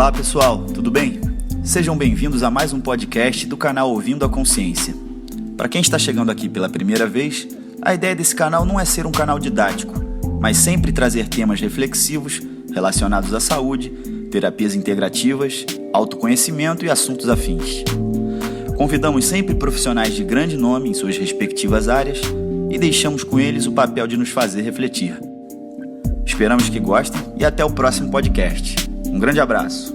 Olá pessoal, tudo bem? Sejam bem-vindos a mais um podcast do canal Ouvindo a Consciência. Para quem está chegando aqui pela primeira vez, a ideia desse canal não é ser um canal didático, mas sempre trazer temas reflexivos relacionados à saúde, terapias integrativas, autoconhecimento e assuntos afins. Convidamos sempre profissionais de grande nome em suas respectivas áreas e deixamos com eles o papel de nos fazer refletir. Esperamos que gostem e até o próximo podcast. Um grande abraço.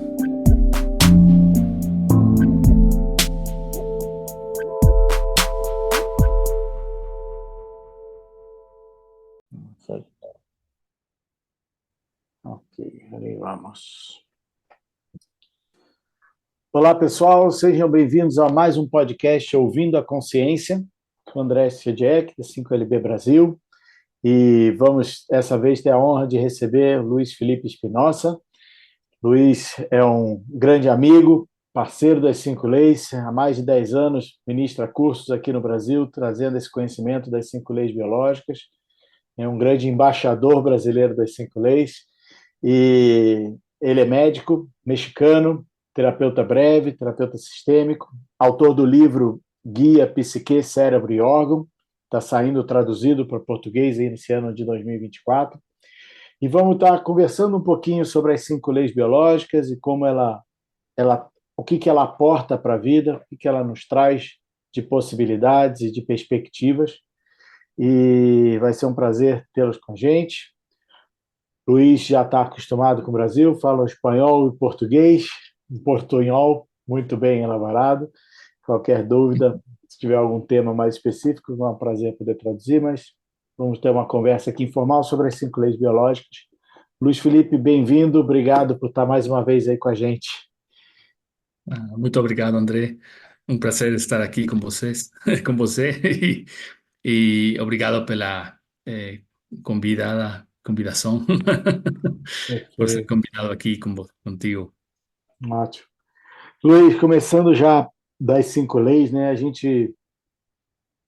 Ok, aí vamos. Olá, pessoal, sejam bem-vindos a mais um podcast Ouvindo a Consciência, com o André Siedek, da 5LB Brasil, e vamos, dessa vez, ter a honra de receber o Luiz Felipe Espinosa. Luiz é um grande amigo, parceiro das 5 Leis, há mais de 10 anos ministra cursos aqui no Brasil, trazendo esse conhecimento das 5 Leis biológicas, é um grande embaixador brasileiro das 5 Leis, e ele é médico, mexicano, terapeuta breve, terapeuta sistêmico, autor do livro Guia Psique, Cérebro e Órgão, está saindo traduzido para português aí nesse ano de 2024. E vamos estar conversando um pouquinho sobre as 5 leis biológicas e como o que ela aporta para a vida, o que ela nos traz de possibilidades e de perspectivas. E vai ser um prazer tê-los com a gente. Luiz já está acostumado com o Brasil, fala espanhol e português, um portunhol muito bem elaborado. Qualquer dúvida, se tiver algum tema mais específico, é um prazer poder traduzir, mas vamos ter uma conversa aqui informal sobre as 5 leis biológicas. Luiz Felipe, bem-vindo, obrigado por estar mais uma vez aí com a gente. Muito obrigado, André. Um prazer estar aqui com vocês, com você, e obrigado pela convidação, por ser Perfeito, convidado aqui contigo. ótimo. Luiz, começando já das 5 leis, né? A gente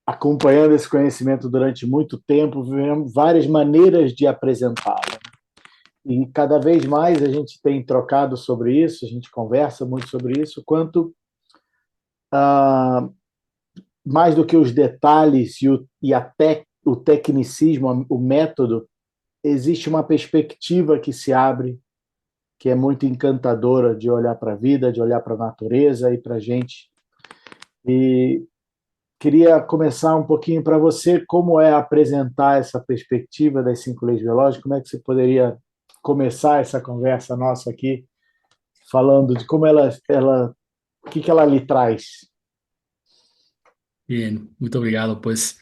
acompanhando esse conhecimento durante muito tempo, vivemos várias maneiras de apresentá-lo. E cada vez mais a gente tem trocado sobre isso, a gente conversa muito sobre isso, quanto mais do que os detalhes o tecnicismo, o método, existe uma perspectiva que se abre, que é muito encantadora de olhar para a vida, de olhar para a natureza e para a gente. E queria começar um pouquinho para você, como é apresentar essa perspectiva das 5 leis biológicas, como é que você poderia começar essa conversa nossa aqui, falando de como o que ela lhe traz. Bien, muito obrigado. Pues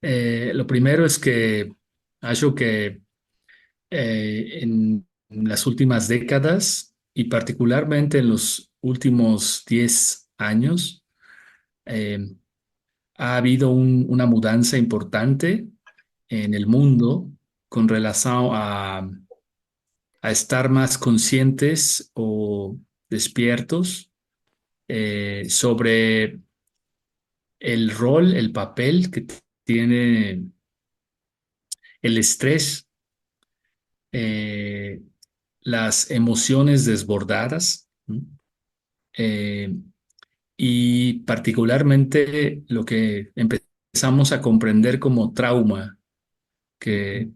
lo primero es que acho que en las últimas décadas y particularmente en los últimos 10 años, eh, ha habido una mudanza importante en el mundo con relación a estar más conscientes o despiertos sobre el rol, el papel que tiene el estrés, eh, las emociones desbordadas, ¿no? Eh, y particularmente lo que empezamos a comprender como trauma, que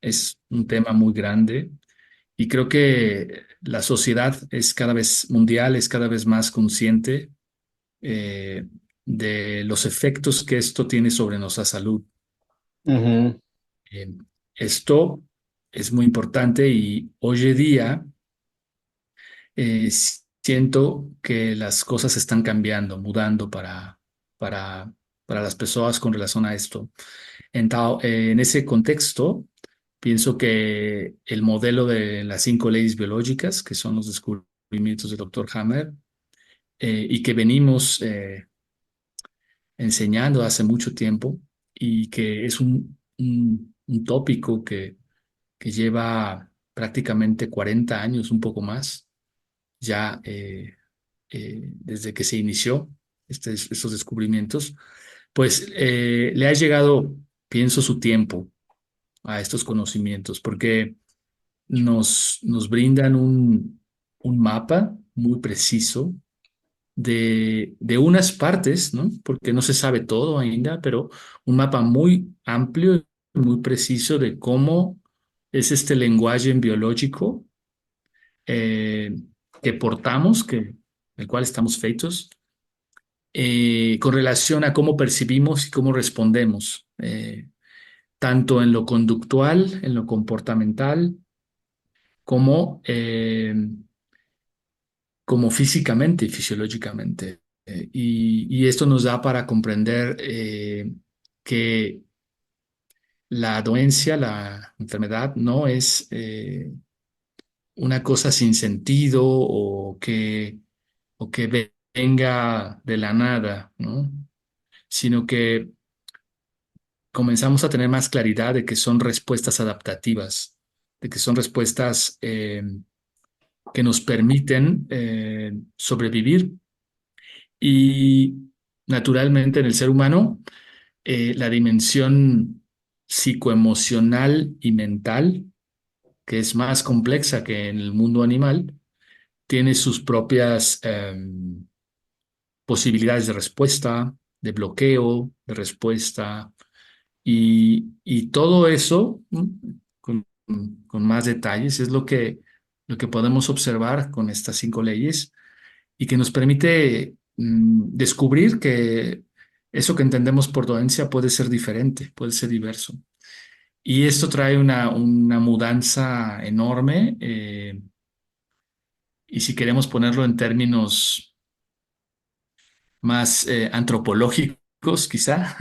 es un tema muy grande. Y creo que la sociedad es cada vez mundial, es cada vez más consciente de los efectos que esto tiene sobre nuestra salud. Uhum. Eh, Esto es muy importante y hoy en día siento que las cosas están cambiando, mudando para, para las personas con relación a esto. En ese contexto, pienso que el modelo de las 5 leyes biológicas, que son los descubrimientos del Dr. Hammer, y que venimos enseñando hace mucho tiempo, y que es un tópico que lleva prácticamente 40 años, un poco más, ya desde que se inició estos descubrimientos, pues le ha llegado, pienso, su tiempo a estos conocimientos, porque nos brindan un mapa muy preciso de unas partes, ¿no? Porque no se sabe todo ainda, pero un mapa muy amplio y muy preciso de cómo es este lenguaje biológico eh, que portamos, el cual estamos feitos, con relación a cómo percibimos y cómo respondemos, tanto en lo conductual, en lo comportamental, como, como físicamente y fisiológicamente. Y esto nos da para comprender que la doencia, la enfermedad, no es una cosa sin sentido o que venga de la nada, ¿no? Sino que comenzamos a tener más claridad de que son respuestas adaptativas, de que son respuestas que nos permiten sobrevivir. Y naturalmente en el ser humano, la dimensión psicoemocional y mental, que es más compleja que en el mundo animal, tiene sus propias posibilidades de respuesta, de bloqueo, de respuesta, y todo eso, ¿no? con, con más detalles, es lo que podemos observar con estas 5 leyes y que nos permite descubrir que eso que entendemos por doencia puede ser diferente, puede ser diverso. Y esto trae una mudanza enorme, y si queremos ponerlo en términos más antropológicos, quizá,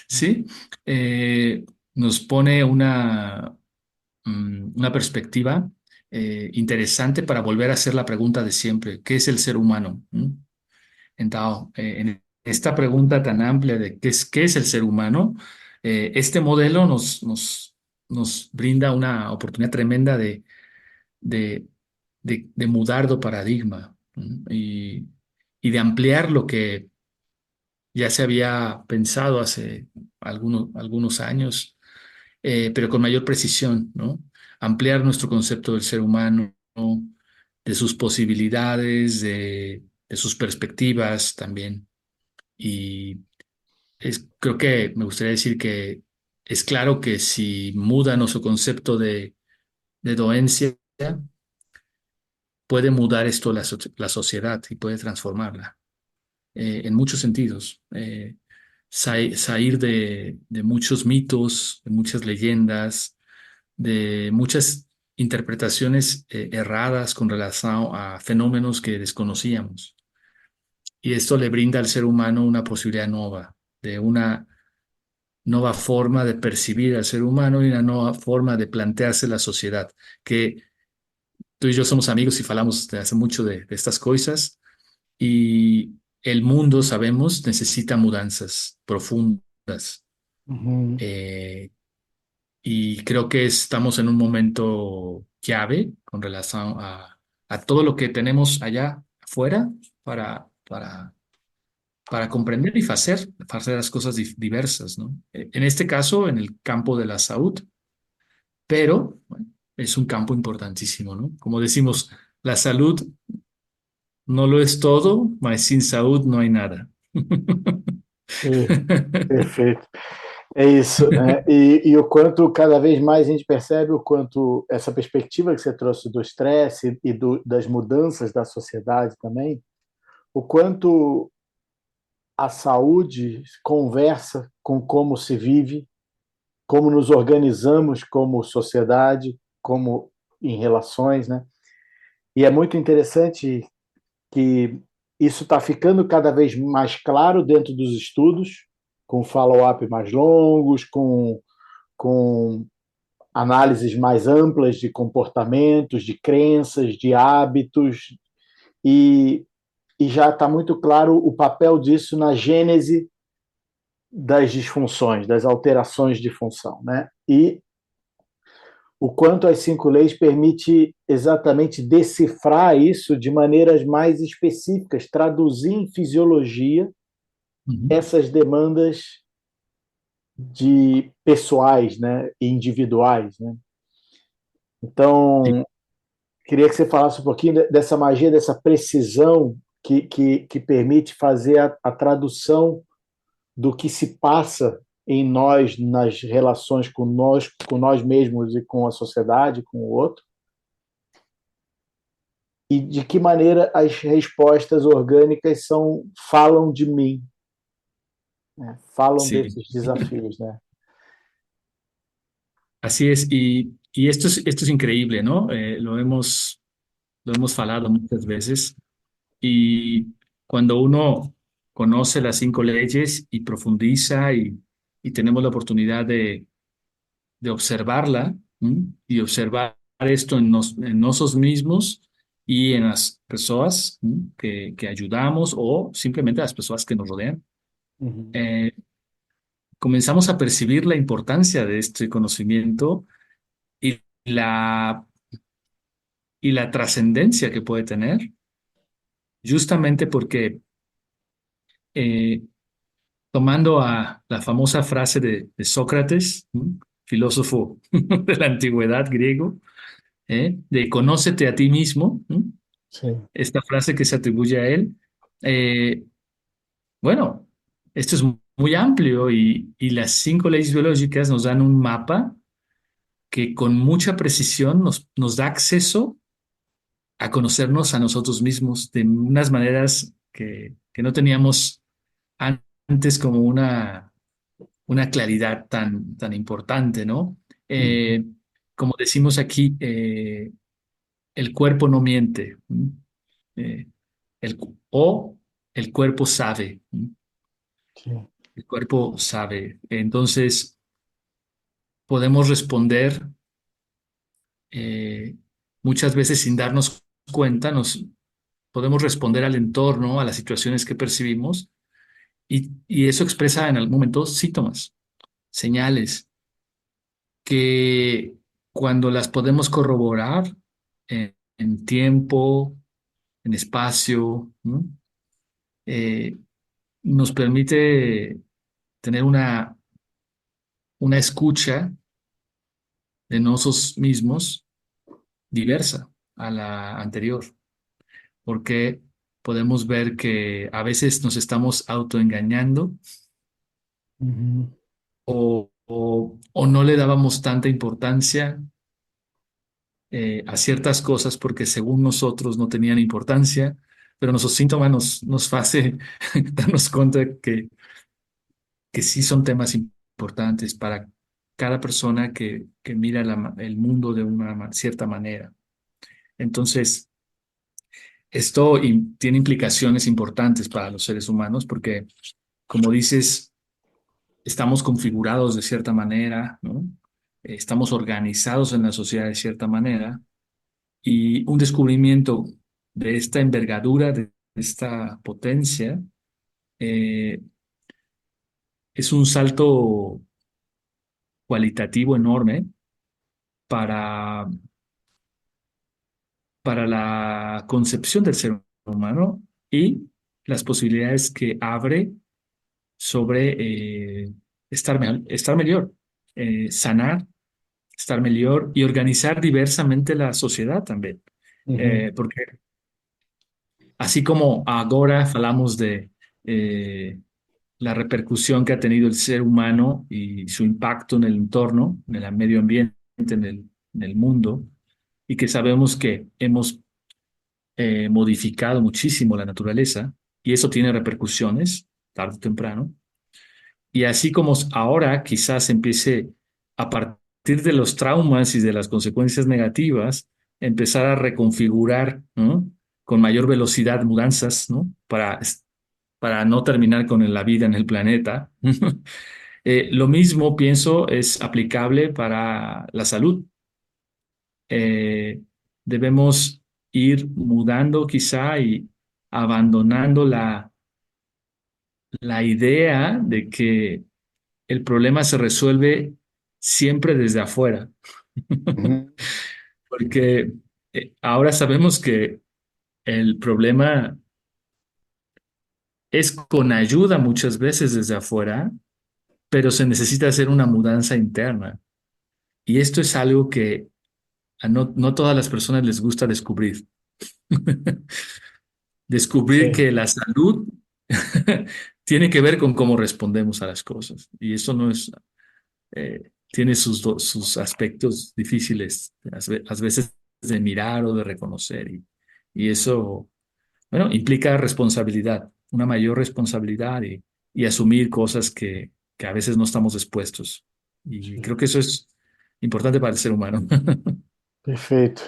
¿sí? Eh, Nos pone una perspectiva interesante para volver a hacer la pregunta de siempre: ¿qué es el ser humano? En esta pregunta tan amplia de qué es el ser humano, este modelo nos brinda una oportunidad tremenda de, de mudar de paradigma, ¿no? Y de ampliar lo que ya se había pensado hace algunos años, pero con mayor precisión, ¿no? Ampliar nuestro concepto del ser humano, ¿no? De sus posibilidades, de sus perspectivas también. Y creo que me gustaría decir que es claro que si muda nuestro concepto de doencia, puede mudar esto la sociedad y puede transformarla en muchos sentidos. Salir de muchos mitos, de muchas leyendas, de muchas interpretaciones erradas con relación a fenómenos que desconocíamos. Y esto le brinda al ser humano una posibilidad nueva, de una nueva forma de percibir al ser humano y una nueva forma de plantearse la sociedad, que tú y yo somos amigos y falamos de hace mucho de estas cosas, y el mundo, sabemos, necesita mudanzas profundas. Uhum. Eh, y creo que estamos en un momento clave con relación a todo lo que tenemos allá afuera para comprender y hacer las cosas diversas, ¿no? En este caso, en el campo de la salud, pero bueno, es un campo importantísimo, ¿no? Como decimos, la salud no lo es todo, mas sin salud no hay nada. Perfeito. É isso, né? E o quanto cada vez mais a gente percebe o quanto essa perspectiva que você trouxe do estresse e das mudanças da sociedade também, o quanto a saúde conversa com como se vive, como nos organizamos como sociedade, como em relações, né? E é muito interessante que isso está ficando cada vez mais claro dentro dos estudos, com follow-up mais longos, com análises mais amplas de comportamentos, de crenças, de hábitos, e, e já está muito claro o papel disso na gênese das disfunções, das alterações de função, né? E o quanto as 5 leis permite exatamente decifrar isso de maneiras mais específicas, traduzir em fisiologia essas demandas pessoais, né, e individuais, né? Sí. Então, Queria que você falasse um pouquinho dessa magia, dessa precisão que permite fazer a tradução do que se passa em nós, nas relações com nós mesmos e com a sociedade, com o outro, e de que maneira as respostas orgânicas falam de mim, né? Falam Sí, desses desafios, né? así es. Y esto es increíble, ¿no? Lo hemos falado muchas veces. Y cuando uno conoce las 5 leyes y profundiza y tenemos la oportunidad de observarla, ¿m? Y observar esto en nosotros mismos y en las personas, ¿m? que ayudamos o simplemente las personas que nos rodean, Uhum. eh, comenzamos a percibir la importancia de este conocimiento y la, y la trascendencia que puede tener, justamente porque eh, tomando a la famosa frase de Sócrates, ¿m? Filósofo de la antigüedad griego, de conócete a ti mismo, ¿m? Sim. Esta frase que se atribuye a él, eh, bueno, esto es muy amplio y las 5 leyes biológicas nos dan un mapa que con mucha precisión nos da acceso a conocernos a nosotros mismos de unas maneras que no teníamos antes como una claridad tan importante, ¿no? Uhum. Como decimos aquí, el cuerpo no miente, ¿m? Eh, o el cuerpo sabe, ¿m? Sim. El cuerpo sabe. Entonces, podemos responder eh, muchas veces sin darnos cuenta, podemos responder al entorno, a las situaciones que percibimos, y eso expresa en algún momento síntomas, señales, que cuando las podemos corroborar en tiempo, en espacio, ¿no? Eh, nos permite tener una escucha de nosotros mismos diversa a la anterior, porque podemos ver que a veces nos estamos autoengañando Uhum. o no le dábamos tanta importancia a ciertas cosas porque según nosotros no tenían importancia, pero nuestros síntomas nos hace darnos cuenta que sí son temas importantes para cada persona que mira el mundo de una cierta manera. Entonces, esto tiene implicaciones importantes para los seres humanos porque, como dices, estamos configurados de cierta manera, ¿no? Estamos organizados en la sociedad de cierta manera y un descubrimiento de esta envergadura, de esta potencia, eh, es un salto cualitativo enorme para, para la concepción del ser humano y las posibilidades que abre sobre estar mejor, sanar, estar mejor y organizar diversamente la sociedad también. Uhum. Porque así como ahora hablamos de la repercusión que ha tenido el ser humano y su impacto en el entorno, en el medio ambiente, en el mundo, y que sabemos que hemos modificado muchísimo la naturaleza y eso tiene repercusiones tarde o temprano. Y así como ahora quizás empiece a partir de los traumas y de las consecuencias negativas, empezar a reconfigurar, ¿no? Con mayor velocidad mudanzas, ¿no? Para no terminar con la vida en el planeta. Lo mismo, pienso, es aplicable para la salud. Eh, Debemos ir mudando quizá y abandonando la idea de que el problema se resuelve siempre desde afuera, Uhum. porque ahora sabemos que el problema es con ayuda muchas veces desde afuera, pero se necesita hacer una mudanza interna. Y esto es algo que no todas las personas les gusta descubrir. Descubrir Sí, que la salud tiene que ver con cómo respondemos a las cosas. Y eso no es, tiene sus aspectos difíciles, a veces de mirar o de reconocer. Y eso, bueno, implica responsabilidad, una mayor responsabilidad y asumir cosas que a veces no estamos dispuestos. Y sí, creo que eso es importante para el ser humano. perfeito.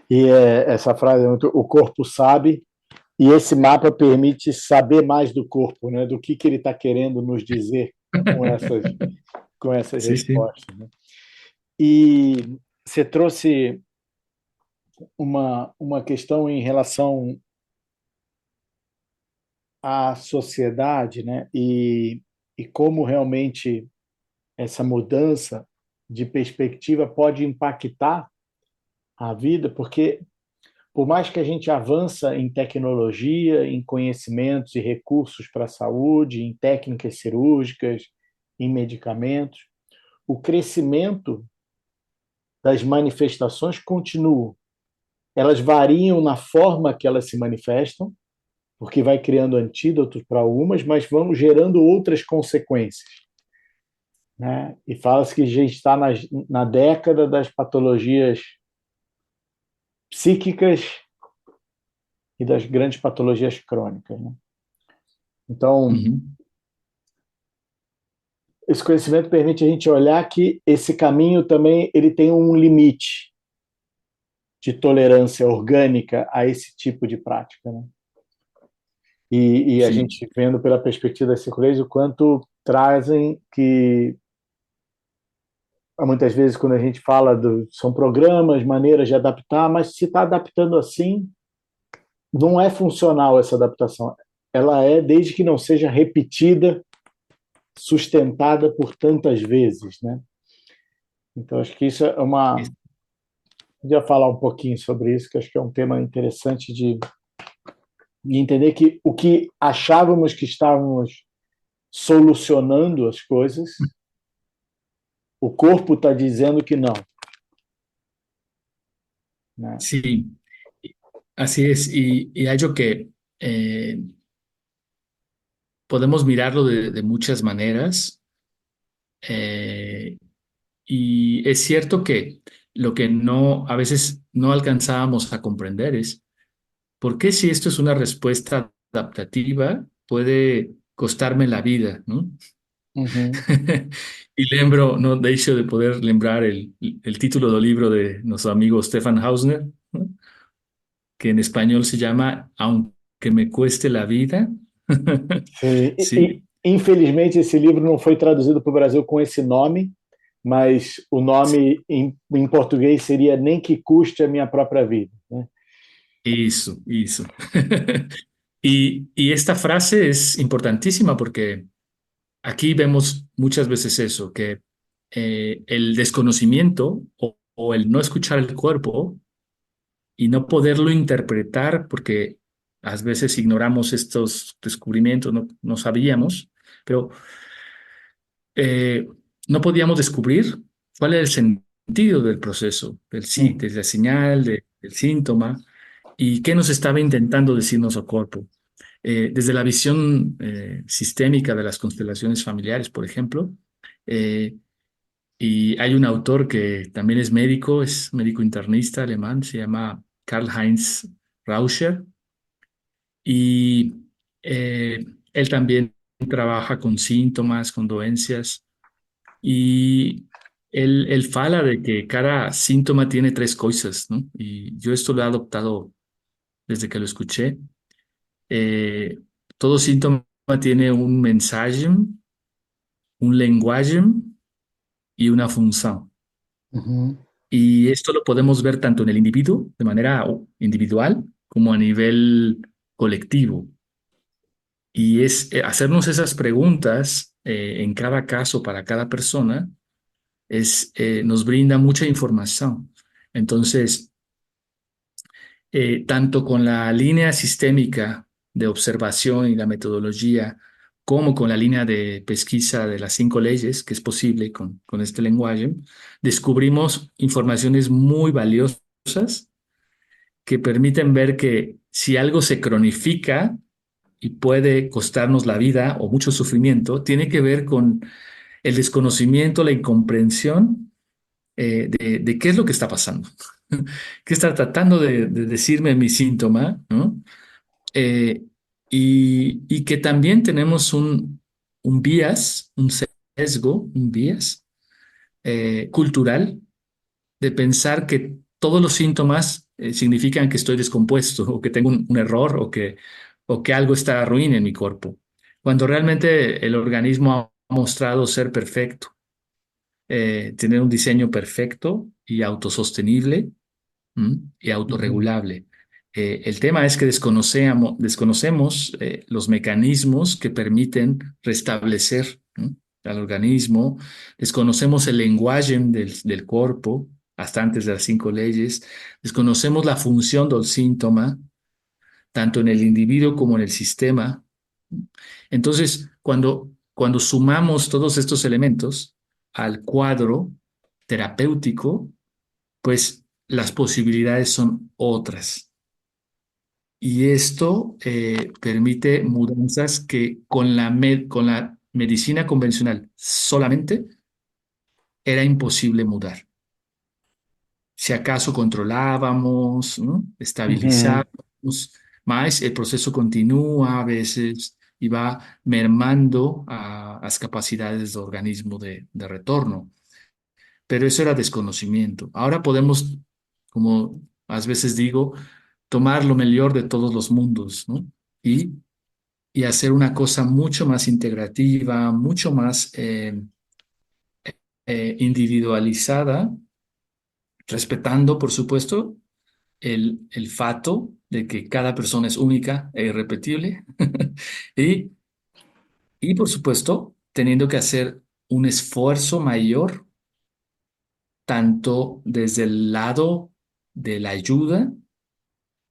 E essa frase é muito, o corpo sabe, e esse mapa permite saber mais do corpo, né, do que ele está querendo nos dizer com essas, com essas Sí, sí. respostas. Né? E você trouxe uma questão em relação à sociedade, né, e como realmente essa mudança de perspectiva pode impactar a vida, porque por mais que a gente avança em tecnologia, em conhecimentos e recursos para a saúde, em técnicas cirúrgicas, em medicamentos, o crescimento das manifestações continua. Elas variam na forma que elas se manifestam, porque vai criando antídotos para algumas, mas vão gerando outras consequências. Né? E fala-se que a gente está na década das patologias psíquicas e das grandes patologias crônicas. Né? Então, Ujú. esse conhecimento permite a gente olhar que esse caminho também ele tem um limite de tolerância orgânica a esse tipo de prática. Né? E a Sí. gente vendo pela perspectiva das circulares o quanto trazem que muitas vezes quando a gente fala são programas, maneiras de adaptar, mas se está adaptando assim, não é funcional essa adaptação. Ela é desde que não seja repetida, sustentada por tantas vezes, né? Então acho que isso é uma, podia falar um pouquinho sobre isso, que acho que é um tema interessante de entender que o que achávamos que estávamos solucionando as coisas, o corpo está dizendo que não, né? Sí, así es. Y hay algo que podemos mirarlo de muchas maneras. eh, y es cierto que lo que no, a veces no alcanzábamos a comprender es por qué si esto es una respuesta adaptativa puede costarme la vida, ¿no? Uhum. Y lembro, no deixo de poder lembrar el título del libro de nuestro amigo Stefan Hausner, ¿no? Que en español se llama Aunque me cueste la vida. Sim. Sí, Infelizmente, esse livro não foi traduzido para o Brasil com esse nome, mas o nome em português seria Nem que custe a minha própria vida. Né? eso. Y esta frase es importantísima porque aquí vemos muchas veces eso, que el desconocimiento o el no escuchar el cuerpo y no poderlo interpretar, porque a veces ignoramos estos descubrimientos, no sabíamos, pero eh, no podíamos descubrir cuál era el sentido del proceso, de la señal, del síntoma, y qué nos estaba intentando decirnos el cuerpo. Desde la visión sistémica de las constelaciones familiares, por ejemplo, eh, y hay un autor que también es médico internista alemán, se llama Karl-Heinz Rauscher, y él también trabaja con síntomas, con dolencias, y él fala de que cada síntoma tiene tres cosas, ¿no? Y yo esto lo he adoptado desde que lo escuché. Eh, Todo síntoma tiene un mensaje, un lenguaje y una función. Uhum. Y esto lo podemos ver tanto en el individuo, de manera individual, como a nivel colectivo. Y es hacernos esas preguntas en cada caso para cada persona nos brinda mucha información. Entonces, tanto con la línea sistémica de observación y la metodología, como con la línea de pesquisa de las 5 leyes, que es posible con este lenguaje, descubrimos informaciones muy valiosas que permiten ver que si algo se cronifica y puede costarnos la vida o mucho sufrimiento, tiene que ver con el desconocimiento, la incomprensión de qué es lo que está pasando, qué está tratando de decirme mi síntoma, ¿no? Eh, y que también tenemos un bias, un sesgo, un bias cultural de pensar que todos los síntomas significan que estoy descompuesto o que tengo un error o que algo está ruin en mi cuerpo, cuando realmente el organismo ha mostrado ser perfecto, tener un diseño perfecto y autosostenible. Y Uhum. autorregulable. El tema es que desconocemos los mecanismos que permiten restablecer, ¿no?, al organismo, desconocemos el lenguaje del cuerpo, hasta antes de las 5 leyes, desconocemos la función del síntoma, tanto en el individuo como en el sistema. Entonces, cuando sumamos todos estos elementos al cuadro terapéutico, pues las posibilidades son otras. Y esto permite mudanzas que con la medicina convencional solamente era imposible mudar. Si acaso controlábamos, ¿no?, Uhum. estabilizábamos, más el proceso continúa a veces y va mermando a las capacidades del organismo de retorno. Pero eso era desconocimiento. Ahora podemos, como a veces digo, tomar lo mejor de todos los mundos, ¿no? Y hacer una cosa mucho más integrativa, mucho más individualizada, respetando, por supuesto, el fato de que cada persona es única e irrepetible y, y, por supuesto, teniendo que hacer un esfuerzo mayor, tanto desde el lado de la ayuda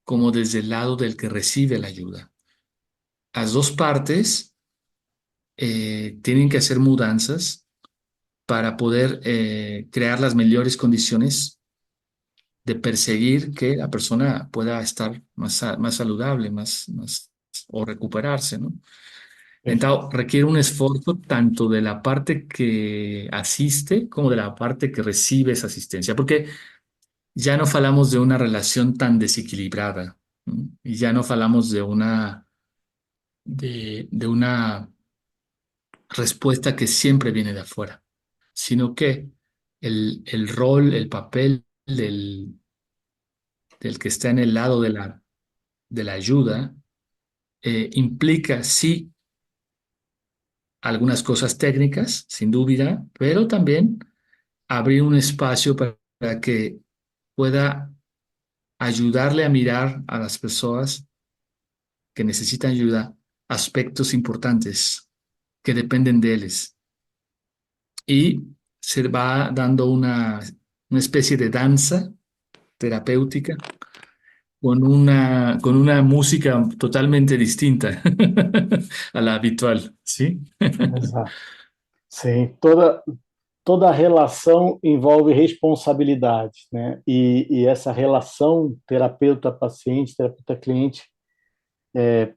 como desde el lado del que recibe la ayuda. Las dos partes tienen que hacer mudanzas para poder crear las mejores condiciones de perseguir que la persona pueda estar más saludable, o recuperarse, ¿no? Entonces, Perfeito. requiere un esfuerzo tanto de la parte que asiste como de la parte que recibe esa asistencia, porque ya no falamos de una relación tan desequilibrada, ¿no? Y ya no falamos de una respuesta que siempre viene de afuera, sino que el rol, el papel del que está en el lado de la ayuda implica, sí, algunas cosas técnicas, sin duda, pero también abrir un espacio para que pueda ayudarle a mirar a las personas que necesitan ayuda aspectos importantes que dependen de ellos. Y se va dando una especie de danza terapéutica con una música totalmente distinta a la habitual, ¿sí? Exato. Sim, toda relação envolve responsabilidade, né? E essa relação terapeuta-paciente, terapeuta-cliente,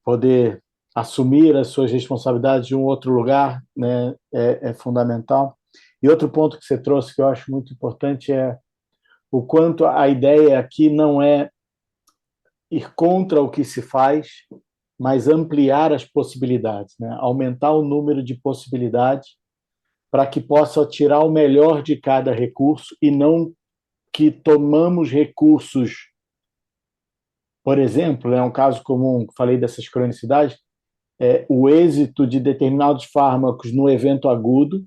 poder assumir as suas responsabilidades de um outro lugar, né, é fundamental. E outro ponto que você trouxe que eu acho muito importante é o quanto a ideia aqui não é ir contra o que se faz, mas ampliar as possibilidades, né? Aumentar o número de possibilidades para que possa tirar o melhor de cada recurso e não que tomamos recursos. Por exemplo, é um caso comum, falei dessas cronicidades, o êxito de determinados fármacos no evento agudo,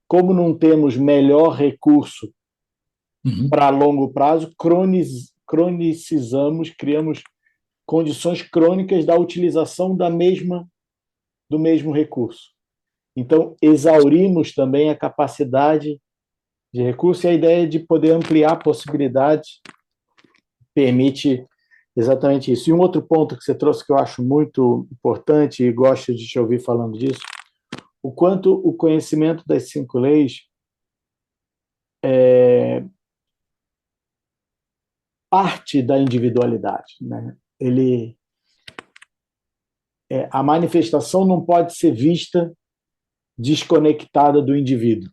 como não temos melhor recurso Ujú. para longo prazo, cronicizamos, criamos condições crônicas da utilização do mesmo recurso. Então, exaurimos também a capacidade de recurso e a ideia de poder ampliar possibilidades permite exatamente isso. E um outro ponto que você trouxe que eu acho muito importante e gosto de te ouvir falando disso o quanto o conhecimento das 5 leis parte da individualidade, né? A manifestação não pode ser vista desconectada do indivíduo,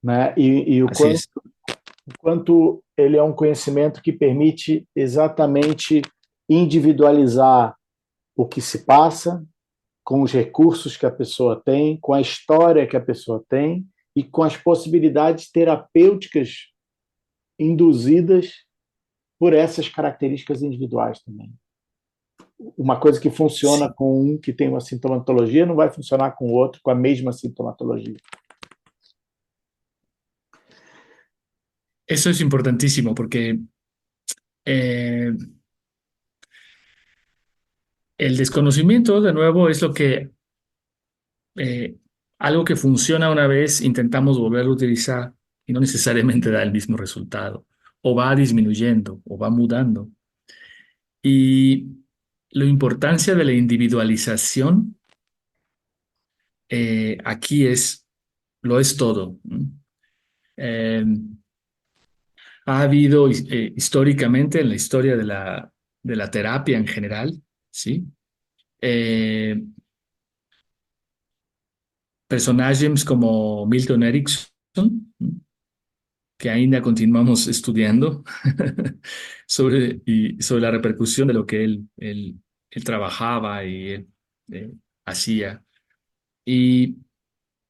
né? E o Así es. quanto ele é um conhecimento que permite exatamente individualizar o que se passa, com os recursos que a pessoa tem, com a história que a pessoa tem e com as possibilidades terapêuticas induzidas por essas características individuais também. Uma coisa que funciona Sí. com um que tem uma sintomatologia não vai funcionar com o outro com a mesma sintomatologia. Eso es importantísimo porque eh, el desconocimiento, de nuevo, es lo que eh, algo que funciona una vez, intentamos volverlo a utilizar y no necesariamente da el mismo resultado, o va disminuyendo, o va mudando. Y la importancia de la individualización aquí lo es todo. ¿No? Eh, Ha habido históricamente en la historia de la terapia en general, ¿sí? Eh, Personajes como Milton Erickson, que ainda continuamos estudiando sobre la repercusión de lo que él trabajaba y él eh, hacía. Y,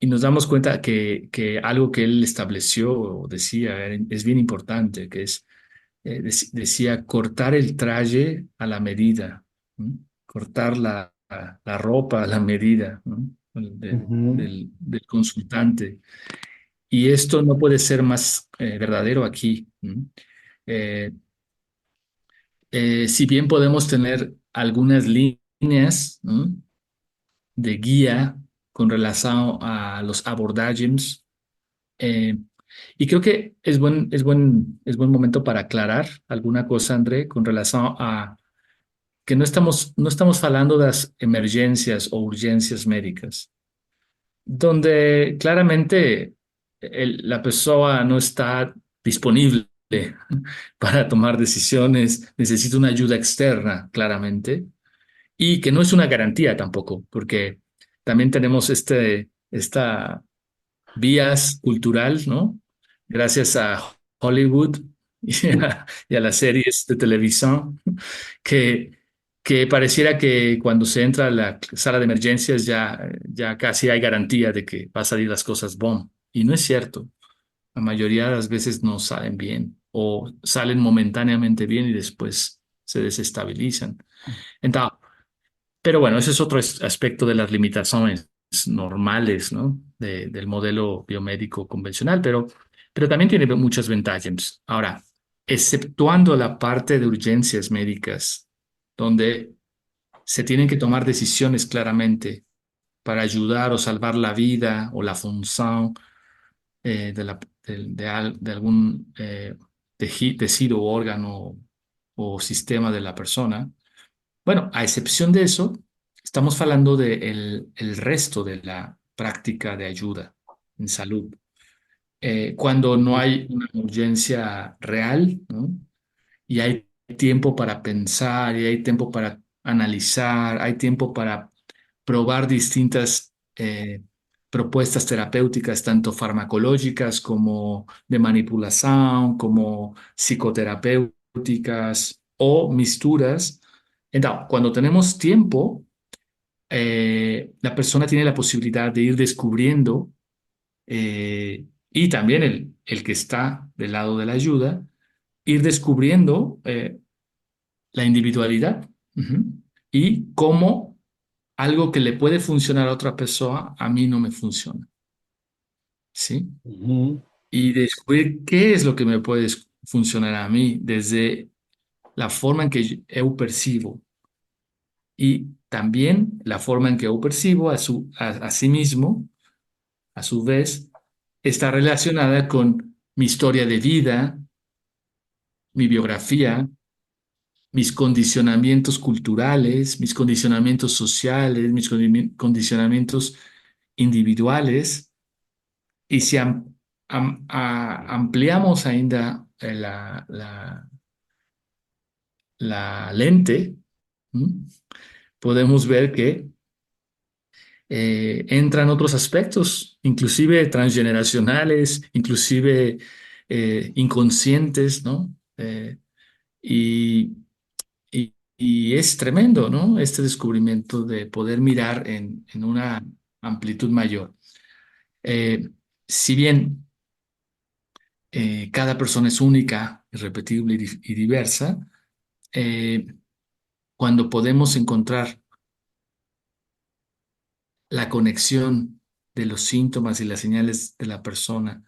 y nos damos cuenta que algo que él estableció o decía es bien importante, que es, decía, cortar el traje a la medida, ¿no? Cortar la ropa a la medida, ¿no? Uhum. Del consultante. Y esto no puede ser más verdadero aquí. ¿No? Eh, si bien podemos tener algunas líneas, ¿no? de guía con relación a los abordajes, eh, y creo que es buen momento para aclarar alguna cosa, André, con relación a que no estamos hablando de las emergencias o urgencias médicas, donde claramente la persona no está disponible para tomar decisiones, necesita una ayuda externa, claramente, y que no es una garantía tampoco, porque también tenemos esta vías cultural, ¿no? Gracias a Hollywood y a las series de televisión, que, que pareciera que cuando se entra a la sala de emergencias ya casi hay garantía de que va a salir las cosas bomb. Y no es cierto. La mayoría de las veces no salen bien o salen momentáneamente bien y después se desestabilizan. Entonces, pero bueno, ese es otro aspecto de las limitaciones normales, ¿no? Del modelo biomédico convencional, pero también tiene muchas ventajas. Ahora, exceptuando la parte de urgencias médicas, donde se tienen que tomar decisiones claramente para ayudar o salvar la vida o la función de algún tejido, órgano o sistema de la persona. Bueno, a excepción de eso, estamos hablando del el resto de la práctica de ayuda en salud. Cuando no hay una urgencia real, ¿no? Y hay tiempo para pensar, y hay tiempo para analizar, hay tiempo para probar distintas propuestas terapéuticas, tanto farmacológicas como de manipulación, como psicoterapéuticas o misturas. Entonces, cuando tenemos tiempo, la persona tiene la posibilidad de ir descubriendo, y también el que está del lado de la ayuda, ir descubriendo la individualidad. Ujú. Y cómo algo que le puede funcionar a otra persona, a mí no me funciona. ¿Sí? Uhum. Y descubrir qué es lo que me puede funcionar a mí desde la forma en que yo percibo y también la forma en que yo percibo a sí mismo, a su vez, está relacionada con mi historia de vida, mi biografía, mis condicionamientos culturales, mis condicionamientos sociales, mis condicionamientos individuales, y si ampliamos ainda la lente, ¿m? Podemos ver que entran otros aspectos, inclusive transgeneracionales, inclusive inconscientes, ¿no? Y, y es tremendo, ¿no? Este descubrimiento de poder mirar en una amplitud mayor. Eh, si bien cada persona es única, irrepetible y diversa, eh, cuando podemos encontrar la conexión de los síntomas y las señales de la persona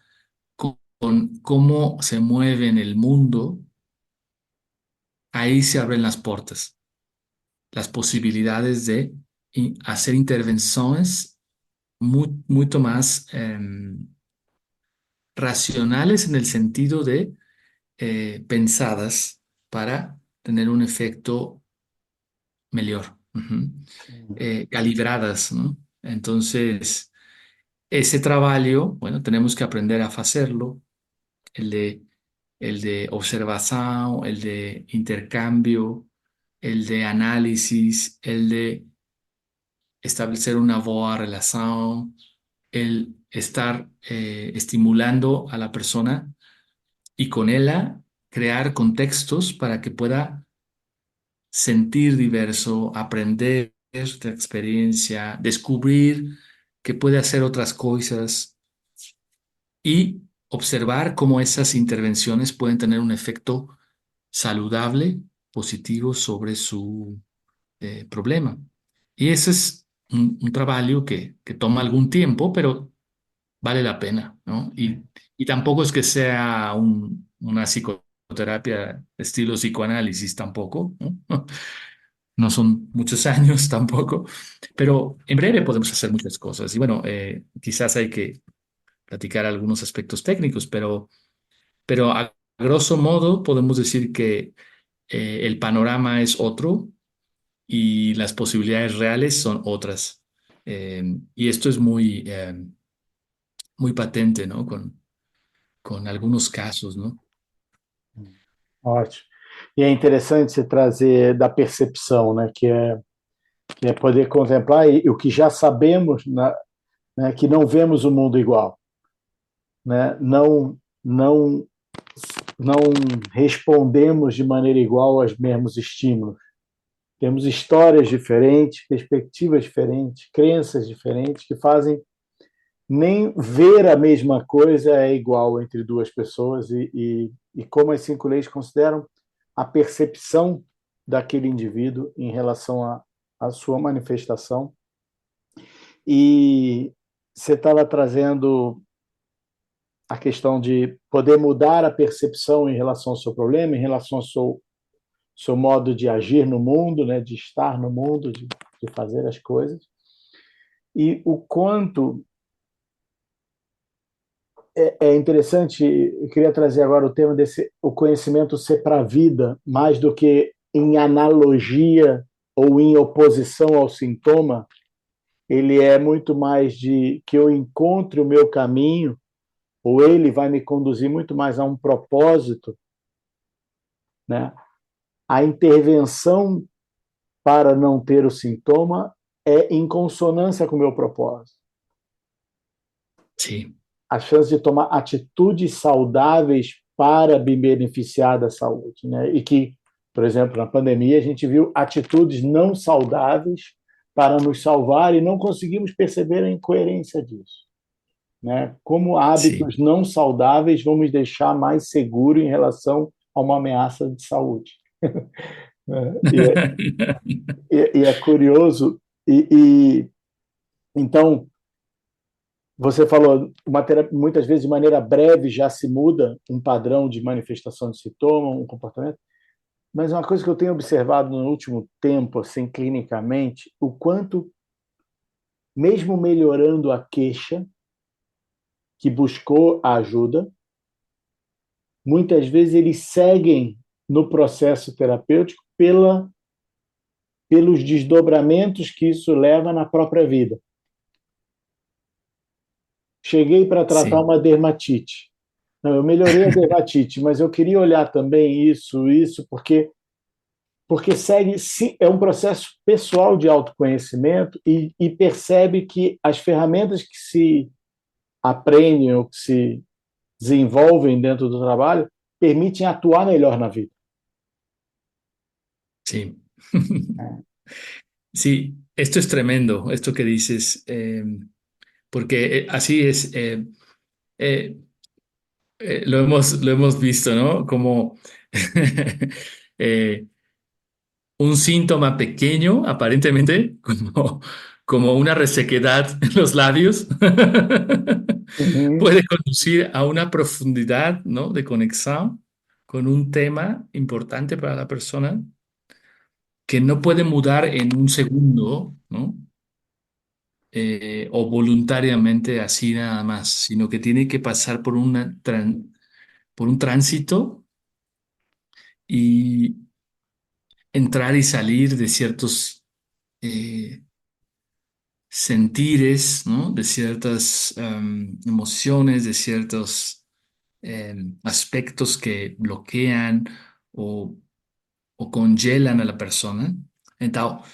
con cómo se mueve en el mundo, ahí se abren las puertas, las posibilidades de hacer intervenciones mucho más racionales en el sentido de pensadas para tener un efecto mejor, ujú, calibradas, ¿no? Entonces, ese trabajo, bueno, tenemos que aprender a hacerlo, el de, el de observación, el de intercambio, el de análisis, el de establecer una buena relación, el estar estimulando a la persona y con ella crear contextos para que pueda sentir diverso, aprender de experiencia, descubrir que puede hacer otras cosas y observar cómo esas intervenciones pueden tener un efecto saludable, positivo sobre su problema. Y ese es un trabajo que toma algún tiempo, pero vale la pena, ¿no? Y tampoco es que sea una psicoterapia estilo psicoanálisis tampoco, ¿no? No son muchos años tampoco, pero en breve podemos hacer muchas cosas. Y bueno, quizás hay que platicar algunos aspectos técnicos, pero a grosso modo podemos decir que el panorama es otro y las posibilidades reales son otras. Y esto es muy patente, ¿no? Con algunos casos, ¿no? Ótimo. E é interessante você trazer da percepção, né, que é poder contemplar e o que já sabemos, né, que não vemos o mundo igual, né? Não respondemos de maneira igual aos mesmos estímulos. Temos histórias diferentes, perspectivas diferentes, crenças diferentes que fazem nem ver a mesma coisa é igual entre duas pessoas e como as 5 leis consideram a percepção daquele indivíduo em relação à sua manifestação. E você estava trazendo a questão de poder mudar a percepção em relação ao seu problema, em relação ao seu modo de agir no mundo, né, de estar no mundo, de fazer as coisas. E o quanto é interessante, eu queria trazer agora o tema o conhecimento ser para a vida, mais do que em analogia ou em oposição ao sintoma, ele é muito mais de que eu encontre o meu caminho, ou ele vai me conduzir muito mais a um propósito, né? A intervenção para não ter o sintoma é em consonância com o meu propósito. Sí. A chance de tomar atitudes saudáveis para me beneficiar da saúde, né? E que, por exemplo, na pandemia a gente viu atitudes não saudáveis para nos salvar e não conseguimos perceber a incoerência disso, né? Como hábitos Sí. não saudáveis vão me deixar mais seguro em relação a uma ameaça de saúde. E é curioso então você falou, muitas vezes de maneira breve já se muda um padrão de manifestação de sintoma, um comportamento, mas uma coisa que eu tenho observado no último tempo, assim, clinicamente, o quanto, mesmo melhorando a queixa, que buscou a ajuda, muitas vezes eles seguem no processo terapêutico pelos desdobramentos que isso leva na própria vida. Cheguei para tratar Sí, uma dermatite. Não, eu melhorei a dermatite, mas eu queria olhar também isso, porque segue, é um processo pessoal de autoconhecimento e percebe que as ferramentas que se aprendem ou que se desenvolvem dentro do trabalho permitem atuar melhor na vida. sí. Sí, esto es tremendo, esto que dices, porque así es, eh, lo hemos visto, ¿no? Como eh, un síntoma pequeño, aparentemente, como una resequedad en los labios, Uhum. puede conducir a una profundidad, ¿no? De conexión con un tema importante para la persona que no puede mudar en un segundo, ¿no? O voluntariamente así nada más, sino que tiene que pasar por un tránsito y entrar y salir de ciertos eh, sentires, ¿no? De ciertas emociones, de ciertos aspectos que bloquean o, o congelan a la persona. Entonces,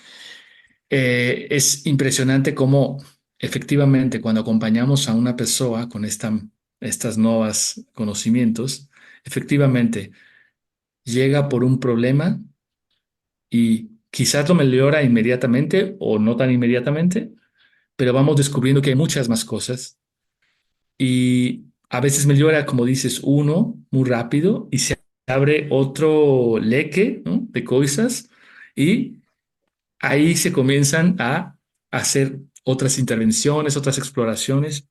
es impresionante cómo efectivamente cuando acompañamos a una persona con estas nuevas conocimientos, efectivamente llega por un problema y quizás lo mejora inmediatamente o no tan inmediatamente, pero vamos descubriendo que hay muchas más cosas y a veces mejora, como dices, uno muy rápido y se abre otro leque, ¿no? De cosas y ahí se comienzan a hacer otras intervenciones, otras exploraciones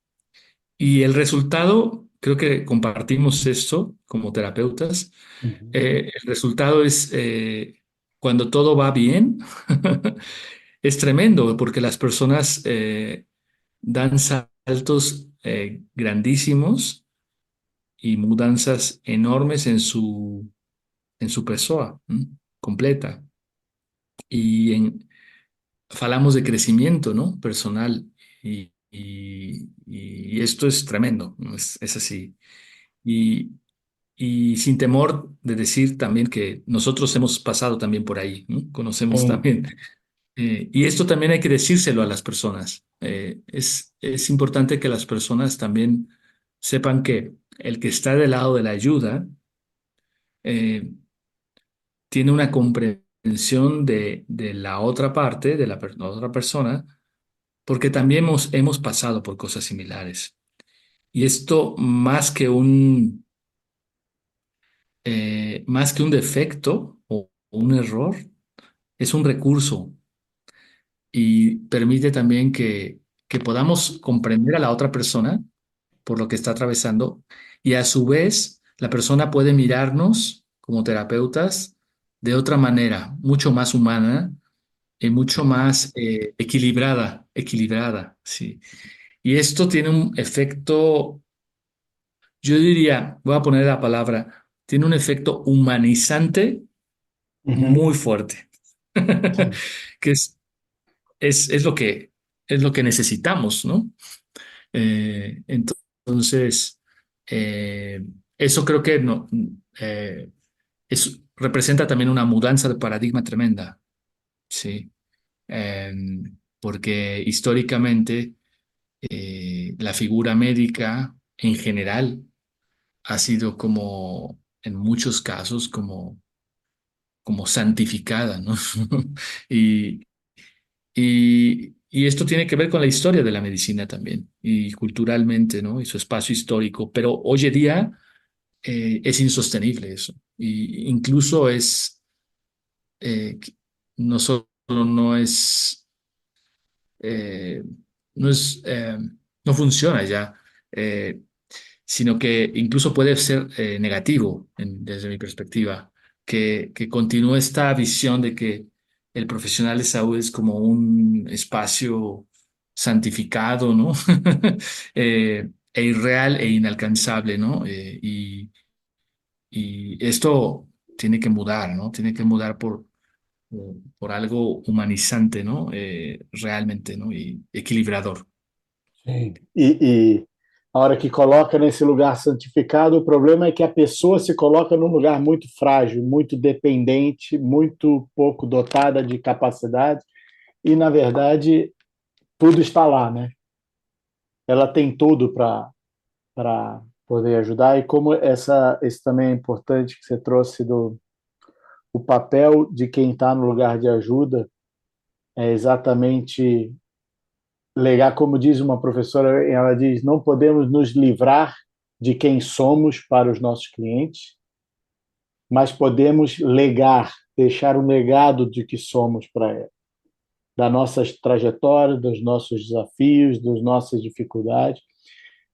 y el resultado, creo que compartimos esto como terapeutas, Uhum. el resultado es cuando todo va bien, es tremendo porque las personas dan saltos grandísimos y mudanzas enormes en su persona, ¿m? Completa. Y falamos de crecimiento, ¿no? Personal. Y esto es tremendo, ¿no? Es así. Y, y sin temor de decir también que nosotros hemos pasado también por ahí, ¿no? Conocemos Sim. también. Y esto también hay que decírselo a las personas. Es importante que las personas también sepan que el que está del lado de la ayuda eh, tiene una comprensión de la otra parte, de la otra persona, porque también hemos pasado por cosas similares. Y esto más que un defecto o un error, es un recurso y permite también que podamos comprender a la otra persona por lo que está atravesando y a su vez la persona puede mirarnos como terapeutas de otra manera, mucho más humana y mucho más equilibrada, sí. Y esto tiene un efecto, yo diría, voy a poner la palabra, tiene un efecto humanizante Uhum. muy fuerte, Sim. que es es lo que necesitamos, ¿no? Entonces, eh, eso creo que no, representa también una mudanza de paradigma tremenda, ¿sí? Eh, Porque históricamente la figura médica en general ha sido como, en muchos casos, como santificada, ¿no? Y, y esto tiene que ver con la historia de la medicina también, y culturalmente, ¿no? Y su espacio histórico. Pero hoy en día es insostenible eso. Y incluso eh, no solo no es, eh, no es, no funciona ya, eh, sino que incluso puede ser negativo desde mi perspectiva, que continúe esta visión de que el profesional de salud es como un espacio santificado, ¿no? E irreal e inalcanzable, ¿no? Y esto tiene que mudar, ¿no? Tiene que mudar por algo humanizante, ¿no? Realmente, ¿no? Y equilibrador. Sim. A hora que coloca nesse lugar santificado, o problema é que a pessoa se coloca num lugar muito frágil, muito dependente, muito pouco dotada de capacidade, e, na verdade, tudo está lá, né? Ela tem tudo para poder ajudar, e como esse também é importante que você trouxe do o papel de quem está no lugar de ajuda é exatamente legal, como diz uma professora, ela diz, não podemos nos livrar de quem somos para os nossos clientes, mas podemos legar, deixar um legado de que somos para ela, da nossa trajetória, dos nossos desafios, das nossas dificuldades,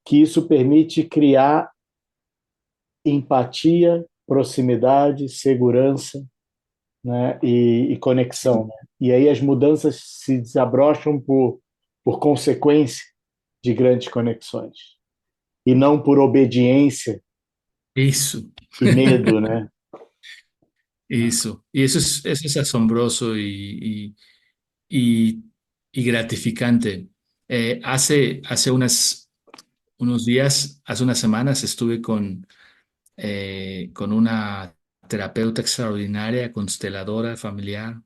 que isso permite criar empatia, proximidade, segurança, né, e conexão. Né? E aí as mudanças se desabrocham por consequência de grandes conexões, e não por obediência Eso, e medo, né? eso. Y eso es asombroso y, y gratificante. Hace unos días, hace unas semanas, estuve con una terapeuta extraordinaria, consteladora familiar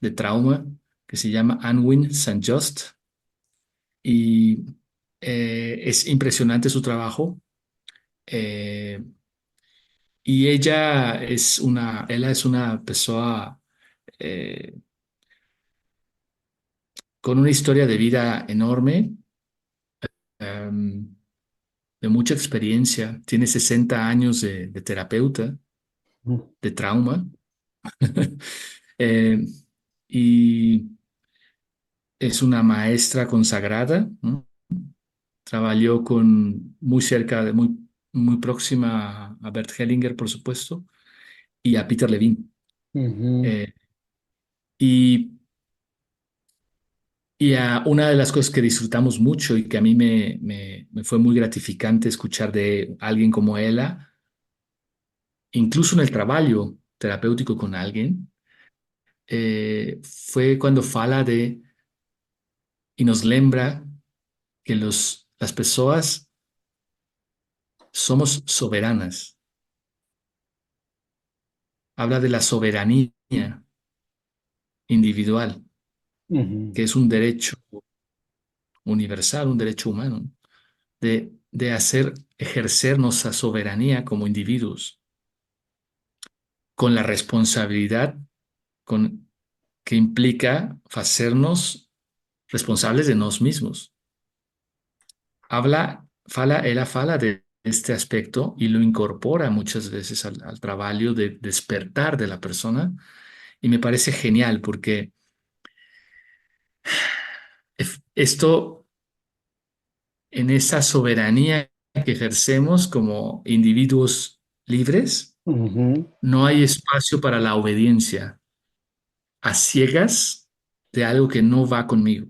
de trauma, que se llama Anwin St. Just. Y es impresionante su trabajo. Eh, y ella es una persona eh, con una historia de vida enorme, em, de mucha experiencia. Tiene 60 años de terapeuta de trauma. Eh, y es una maestra consagrada, ¿no? Trabajó muy cerca, muy próxima a Bert Hellinger, por supuesto, y a Peter Levine. Uhum, Eh, y, una de las cosas que disfrutamos mucho y que a mí me fue muy gratificante escuchar de alguien como ella, incluso en el trabajo terapéutico con alguien, fue cuando fala y nos lembra que las personas somos soberanas. Habla de la soberanía individual, uhum, que es un derecho universal, un derecho humano, de ejercer nuestra soberanía como individuos, con la responsabilidad con, que implica hacernos responsables de nosotros mismos. Ella fala de este aspecto y lo incorpora muchas veces al trabajo de despertar de la persona, y me parece genial porque esto, en esa soberanía que ejercemos como individuos libres, uhum, no hay espacio para la obediencia a ciegas de algo que no va conmigo.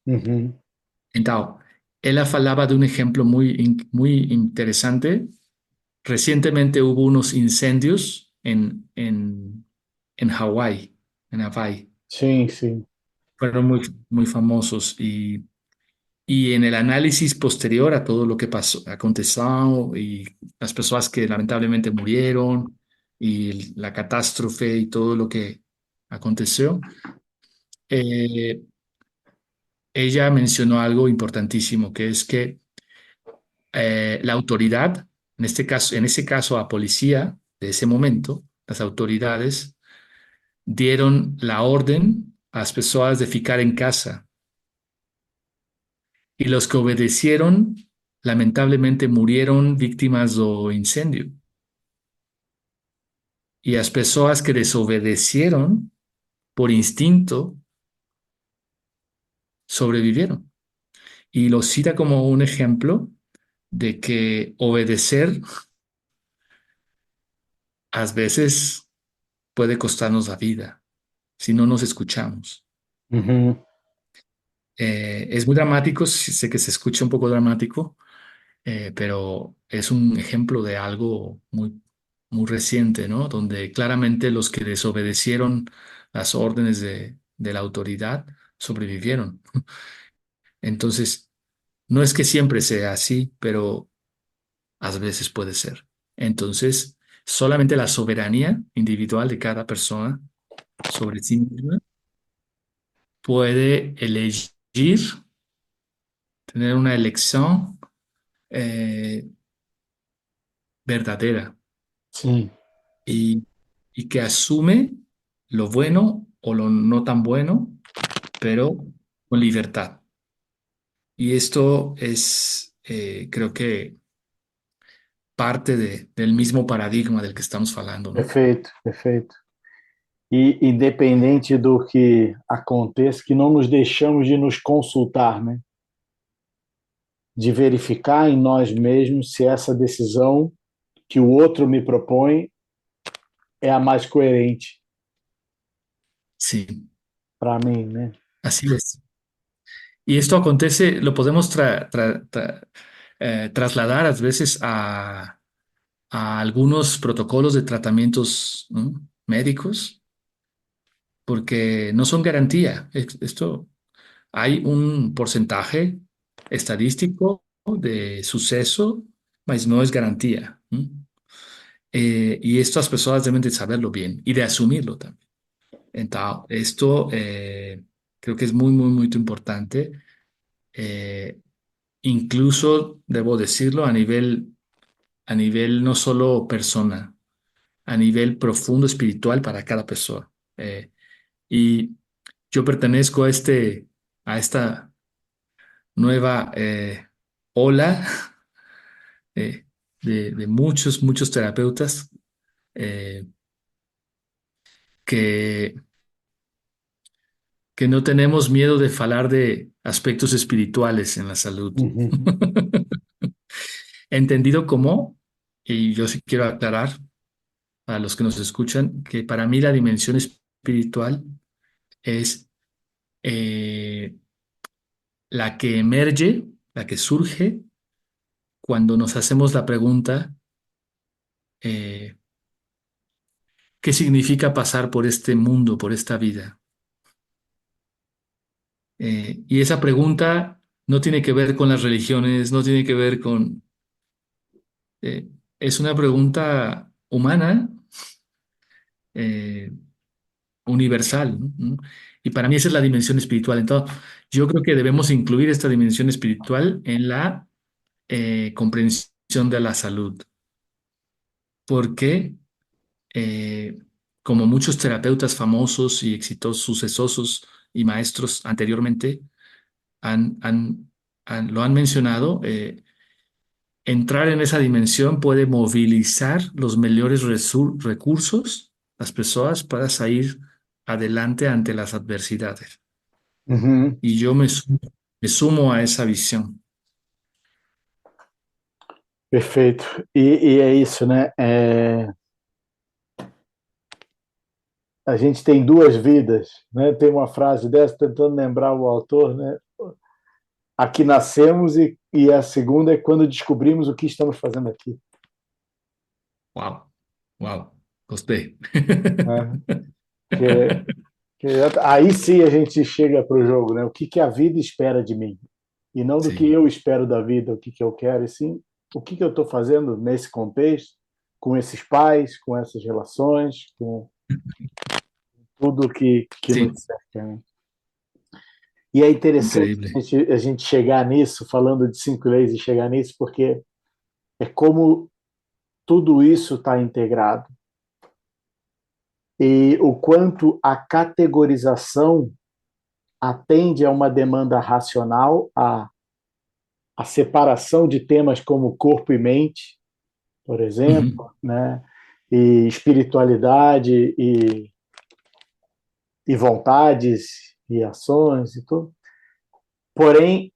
uhum, Entonces, ella hablaba de un ejemplo muy interesante. Recientemente hubo unos incendios en Hawái, en Hawái. sim, sim. Fueron muy famosos, y en el análisis posterior a todo lo que pasó, aconteció, y las personas que lamentablemente murieron y la catástrofe y todo lo que aconteció, eh, ella mencionó algo importantísimo, que es que la autoridad, en ese caso a policía de ese momento, las autoridades dieron la orden a las personas de ficar en casa, y los que obedecieron lamentablemente murieron víctimas del incendio. Y las personas que desobedecieron por instinto sobrevivieron. Y lo cita como un ejemplo de que obedecer a veces puede costarnos la vida si no nos escuchamos. Uhum. Es muy dramático, sé que se escucha un poco dramático, pero es un ejemplo de algo muy muy reciente, ¿no? Donde claramente los que desobedecieron las órdenes de la autoridad sobrevivieron. Entonces, no es que siempre sea así, pero a veces puede ser. Entonces, solamente la soberanía individual de cada persona sobre sí misma puede elegir, tener una elección eh, verdadera Sim, y, y que asume lo bueno o lo no tan bueno, pero con libertad. Y esto es, creo que, parte del mismo paradigma del que estamos hablando, ¿no? perfeito, perfeito. E independente do que aconteça, que não nos deixamos de nos consultar, né? De verificar em nós mesmos se essa decisão que o outro me propõe é a mais coerente Sí, para mim, né? así es. Y esto acontece, lo podemos trasladar a veces a algunos protocolos de tratamientos, ¿no? médicos, porque no son garantía. Esto, hay un porcentaje estadístico de suceso, mas no es garantía. ¿No? Y estas personas deben de saberlo bien y de asumirlo también. Entonces, esto creo que es muy, muy, muy importante. Eh, Incluso, debo decirlo, a nivel no solo persona, a nivel profundo espiritual para cada persona. Y yo pertenezco a esta nueva ola eh, de muchos, muchos terapeutas eh, que, que no tenemos miedo de hablar de aspectos espirituales en la salud. Uhum. Entendido como, y yo sí quiero aclarar a los que nos escuchan, que para mí la dimensión espiritual es eh, la que emerge, la que surge cuando nos hacemos la pregunta, eh, ¿qué significa pasar por este mundo, por esta vida? Y esa pregunta no tiene que ver con las religiones, no tiene que ver con... eh, es una pregunta humana, eh, universal, ¿no? ¿No? Y para mí esa es la dimensión espiritual. Entonces, yo creo que debemos incluir esta dimensión espiritual en la comprensión de la salud, porque como muchos terapeutas famosos y exitosos, sucesosos y maestros anteriormente lo han mencionado, entrar en esa dimensión puede movilizar los mejores recursos, las personas, para salir adelante ante las adversidades. Uhum. Y yo me sumo a esa visión. Perfeito. E é isso, né? A gente tem duas vidas, né? Tem uma frase dessa, tentando lembrar o autor, né? Aqui nascemos e a segunda é quando descobrimos o que estamos fazendo aqui. Wow, wow, gostei. Né? Que, que aí sim a gente chega para o jogo, né? O que a vida espera de mim? E não do que Sí, eu espero da vida, o que eu quero, e sim o que eu estou fazendo nesse contexto, com esses pais, com essas relações, com tudo que nos sí, cerca. Né? E é interessante increíble. a gente chegar nisso, falando de 5 leis e chegar nisso, porque é como tudo isso está integrado. E o quanto a categorização atende a uma demanda racional, a separação de temas como corpo e mente, por Ujú. exemplo, né? E espiritualidade e vontades e ações e tudo. Porém,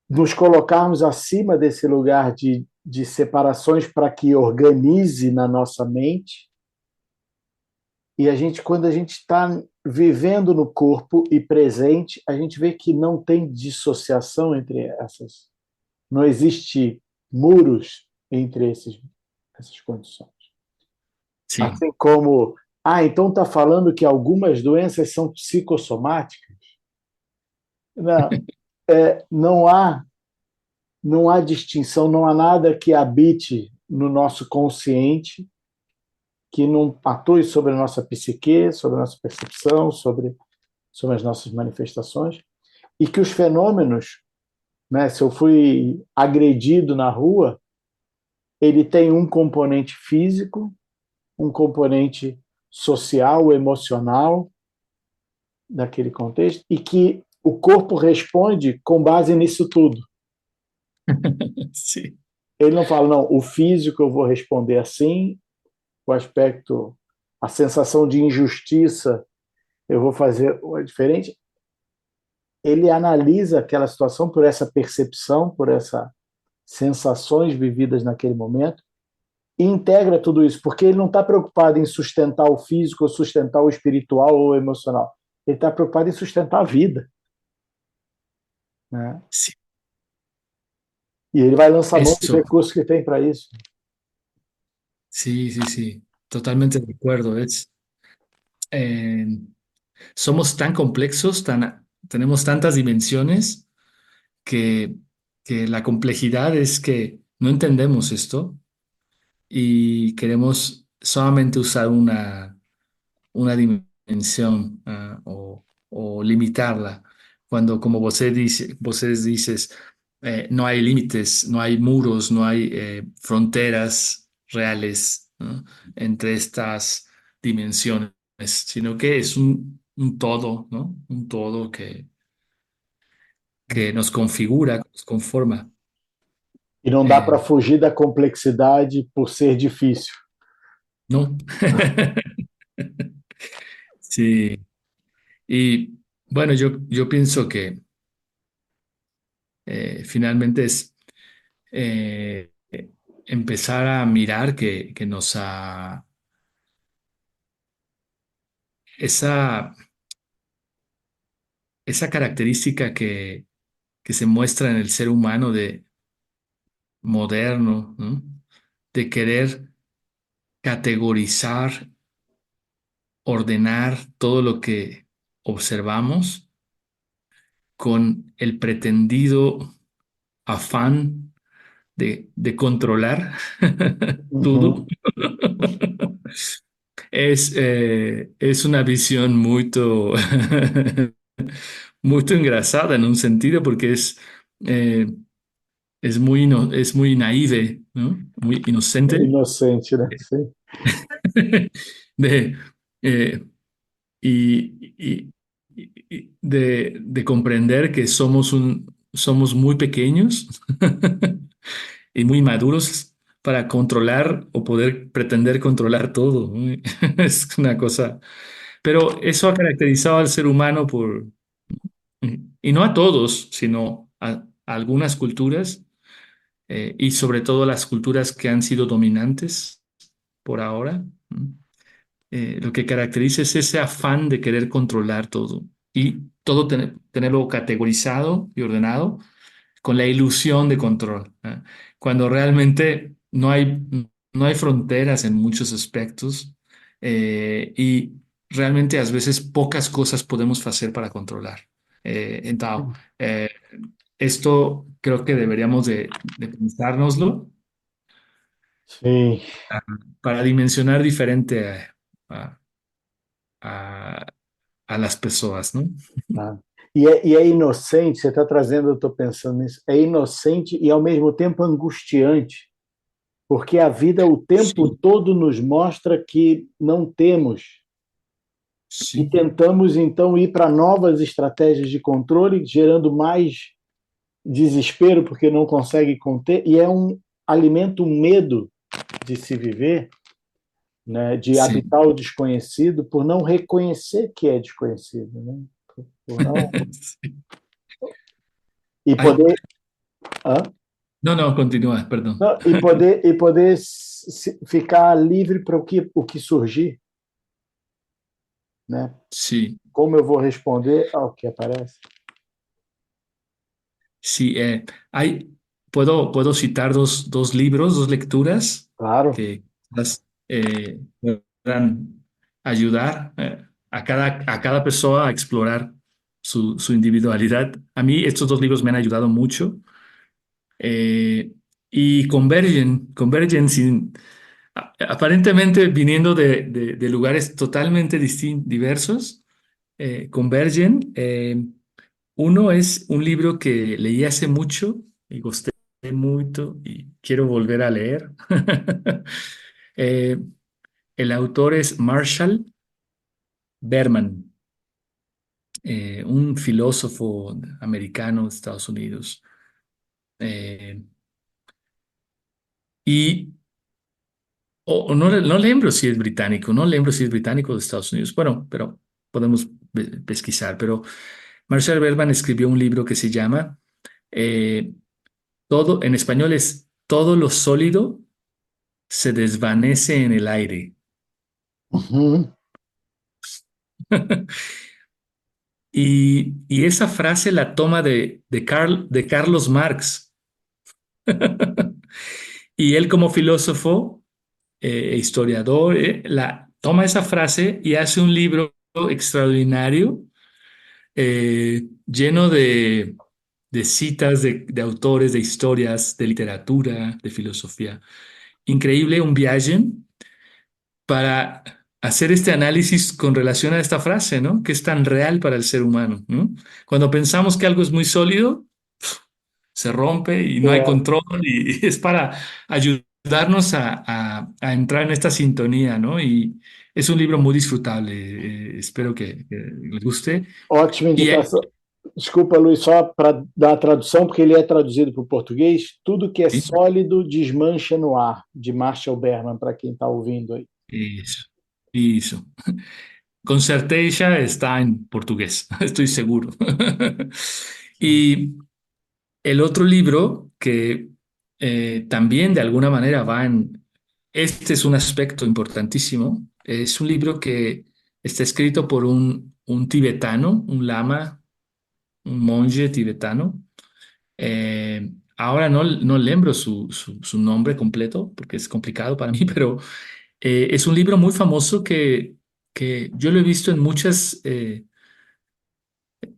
nos colocarmos acima desse lugar de separações para que organize na nossa mente. E quando a gente está vivendo no corpo e presente, a gente vê que não tem dissociação entre essas. Não existe muros entre esses. essas condições. Sí, Assim como, então está falando que algumas doenças são psicossomáticas? Não, não há distinção, não há nada que habite no nosso consciente que não atue sobre a nossa psique, sobre a nossa percepção, sobre as nossas manifestações, e que os fenômenos, né, se eu fui agredido na rua, ele tem um componente físico, um componente social, emocional, daquele contexto, e que o corpo responde com base nisso tudo. sí, Ele não fala, não, o físico eu vou responder assim, o aspecto, a sensação de injustiça eu vou fazer diferente. Ele analisa aquela situação por essa percepção, por essas sensações vividas naquele momento, e integra tudo isso, porque ele não está preocupado em sustentar o físico, ou sustentar o espiritual ou o emocional. Ele está preocupado em sustentar a vida. Né? sí. E ele vai lançar mão dos Eso, recursos que tem para isso. sí, sí, sí, totalmente de acuerdo. Eh, Somos tan complejos, tenemos tantas dimensiones que, que la complejidad es que no entendemos esto y queremos solamente usar una dimensión, o limitarla. Cuando, como vos dices, no hay límites, no hay muros, no hay fronteras reales, ¿no? Entre estas dimensiones, sino que es un todo, ¿no? Un todo que nos configura, nos conforma. E não dá Eh, para fugir da complexidade por ser difícil. ¿No? Sí. Y bueno, yo pienso que finalmente es empezar a mirar que esa, esa característica que se muestra en el ser humano de moderno, ¿no? De querer categorizar, ordenar todo lo que observamos con el pretendido afán de controlar todo. Uhum. Es una visión muy, muy engrasada en un sentido porque eh, es muy naive, ¿no? Muy inocente Inocente, né? Sim. de, eh, y de comprender que somos muy pequeños y muy maduros para controlar o poder pretender controlar todo, ¿no? Es una cosa, pero eso ha caracterizado al ser humano y no a todos, sino a algunas culturas, y sobre todo las culturas que han sido dominantes por ahora. ¿No? Lo que caracteriza es ese afán de querer controlar todo y todo tenerlo categorizado y ordenado con la ilusión de control, ¿eh? Cuando realmente no hay fronteras en muchos aspectos, y realmente a veces pocas cosas podemos hacer para controlar. Entonces, esto creo que deberíamos de pensárnoslo, Sim. ah, para dimensionar diferente a, a- a las personas, ¿no? Tá? E é inocente, você está trazendo, eu estou pensando nisso, é inocente e ao mesmo tempo angustiante, porque a vida o tempo Sí, todo nos mostra que não temos e sí, tentamos então ir para novas estratégias de controle, gerando mais desespero porque não consegue conter, e é um alimento um medo de se viver, né, de sí. habitar o desconhecido por não reconhecer que é desconhecido, né? Por não Sí. e Ay, poder hã? no, no, continúa, perdón. Não, e poder ficar livre para o que surgir, né? Sí, Como eu vou responder ao que aparece? sí. Puedo citar dos libros, dos lecturas Claro. que quizás, puedan ayudar a cada persona a explorar su individualidad. A mí estos dos libros me han ayudado mucho eh, y convergen aparentemente viniendo de lugares totalmente diversos, convergen. Uno es un libro que leí hace mucho y gusté mucho y quiero volver a leer. Eh, el autor es Marshall Berman, un filósofo americano de Estados Unidos. Eh, y o no, no lembro si es británico, no lembro si es británico de Estados Unidos. Bueno, pero podemos pesquisar. Pero Marshall Berman escribió un libro que se llama eh, todo, en español es Todo lo sólido se desvanece en el aire. Uhum. Y esa frase la toma de Carlos Marx. Y él como filósofo e historiador, toma esa frase y hace un libro extraordinario, lleno de citas de autores, de historias, de literatura, de filosofía. Increíble, un viaje para hacer este análisis con relación a esta frase, ¿no? Que es tan real para el ser humano, ¿no? Cuando pensamos que algo es muy sólido, se rompe y no hay É, control y es para ayudarnos a entrar en esta sintonía, ¿no? Y es un libro muy disfrutable, espero que les guste. ótima Y indicação. Desculpa, Luiz, só para dar a tradução, porque ele é traduzido para o português. Tudo que é sí, sólido desmancha no ar, de Marshall Berman, para quem está ouvindo aí. eso, eso. Con certeza está en portugués, estoy seguro. Y el otro libro que también de alguna manera va en... Este es un aspecto importantísimo. Es un libro que está escrito por un tibetano, un lama, un monje tibetano. Ahora no lembro su nombre completo porque es complicado para mí, pero es un libro muy famoso que yo lo he visto en muchas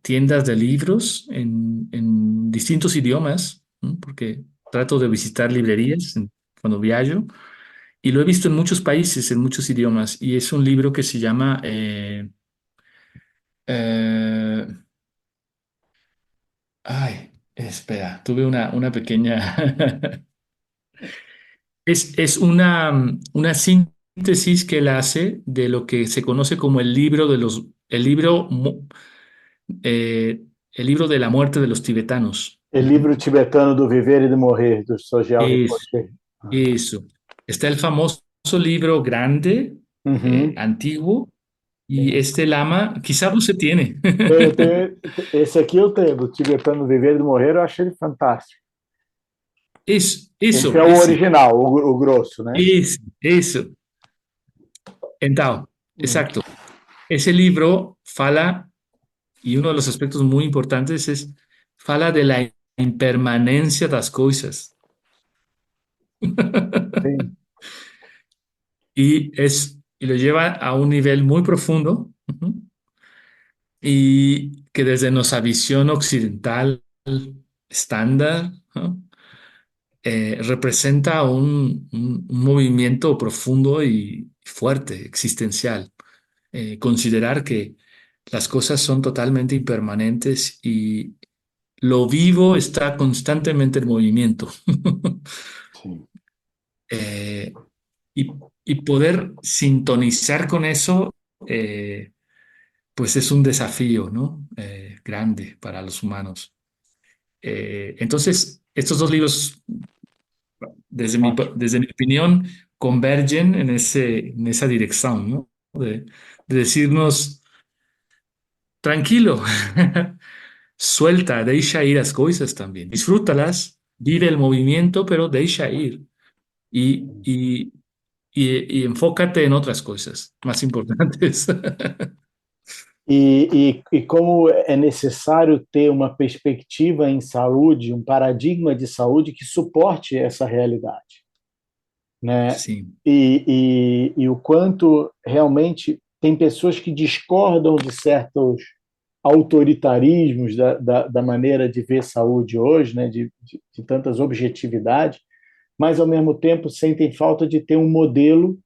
tiendas de libros en distintos idiomas, ¿no? Porque trato de visitar librerías cuando viajo y lo he visto en muchos países, en muchos idiomas, y es un libro que se llama eh, ay, espera, tuve una pequeña... Es una síntesis que él hace de lo que se conoce como el libro de eh, el libro de la muerte de los tibetanos. É livro tibetano do Viver e do Morrer, do Sogyal Es, Rinpoche. eso. Está el famoso libro grande, Uhum. antiguo, y Sim. este lama, quizá no se tiene. Esse aqui eu tenho, do Tibetano do Viver e do Morrer, eu achei ele fantástico. Esse Eso, é o original, o grosso, né? eso. Então, Hum. exacto. Ese libro fala, y uno de los aspectos muy importantes es, fala de la impermanencia de las cosas. Sim. Y lo lleva a un nivel muy profundo, ujú, y que desde nuestra visión occidental estándar, ¿no? Representa un movimiento profundo y fuerte, existencial. Considerar que las cosas son totalmente impermanentes y lo vivo está constantemente en movimiento. Sim. Eh, y, y poder sintonizar con eso, pues es un desafío, ¿no? Grande para los humanos. Entonces, estos dos libros, Ótimo. desde mi opinión, convergen en esa dirección, ¿no? De decirnos, tranquilo, suelta, deja ir las cosas también, disfrútalas, vive el movimiento, pero deja ir y, y, y enfócate en otras cosas más importantes. E como é necessário ter uma perspectiva em saúde, um paradigma de saúde que suporte essa realidade. né? sí, E o quanto realmente tem pessoas que discordam de certos autoritarismos da maneira de ver saúde hoje, né? De tantas objetividades, mas ao mesmo tempo sentem falta de ter um modelo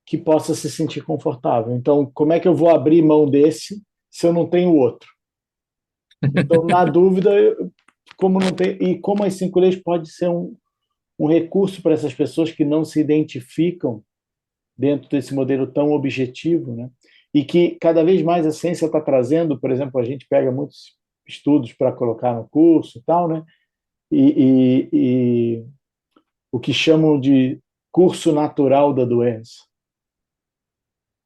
que possa se sentir confortável. Então, como é que eu vou abrir mão desse se eu não tenho outro? Então, na dúvida, como não tem, e como as 5 leis pode ser um recurso para essas pessoas que não se identificam dentro desse modelo tão objetivo, né? E que cada vez mais a ciência está trazendo, por exemplo, a gente pega muitos estudos para colocar no curso e tal, né? E o que chamam de curso natural da doença.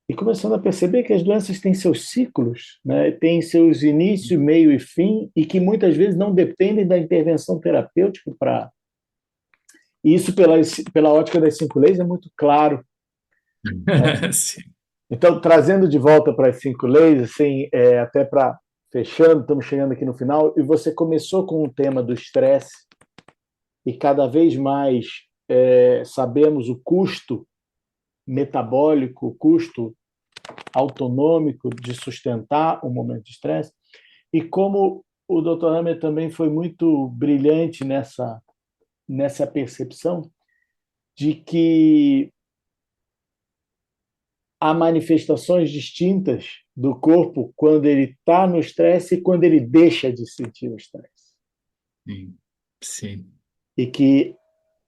E começando a perceber que as doenças têm seus ciclos, né? Têm seus início, meio e fim, e que muitas vezes não dependem da intervenção terapêutica para. E isso, pela ótica das 5 leis, é muito claro. sí, Então, trazendo de volta para as 5 leis, assim, até para fechando, estamos chegando aqui no final, e você começou com o tema do estresse, e cada vez mais sabemos o custo metabólico, o custo autonômico de sustentar um momento de estresse, e como o Dr. Hammer também foi muito brilhante nessa percepção de que há manifestações distintas do corpo quando ele está no estresse e quando ele deixa de sentir o estresse. sí, sí, E que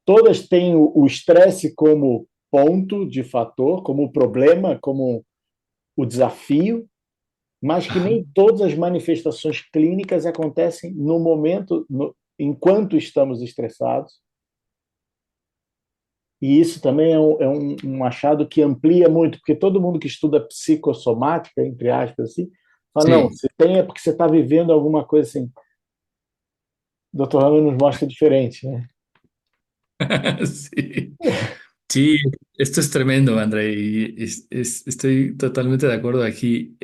todas têm o estresse como ponto de fator, como problema, como o desafio, mas que ajá, nem todas as manifestações clínicas acontecem no momento, enquanto estamos estressados. E isso também é um achado que amplia muito, porque todo mundo que estuda psicossomática, entre aspas, assim, fala, não, sí. você tem é porque você está vivendo alguma coisa assim. O Dr. Hammer nos mostra diferente, né? Sí. Sí, esto es tremendo, André, y estoy totalmente de acuerdo aquí.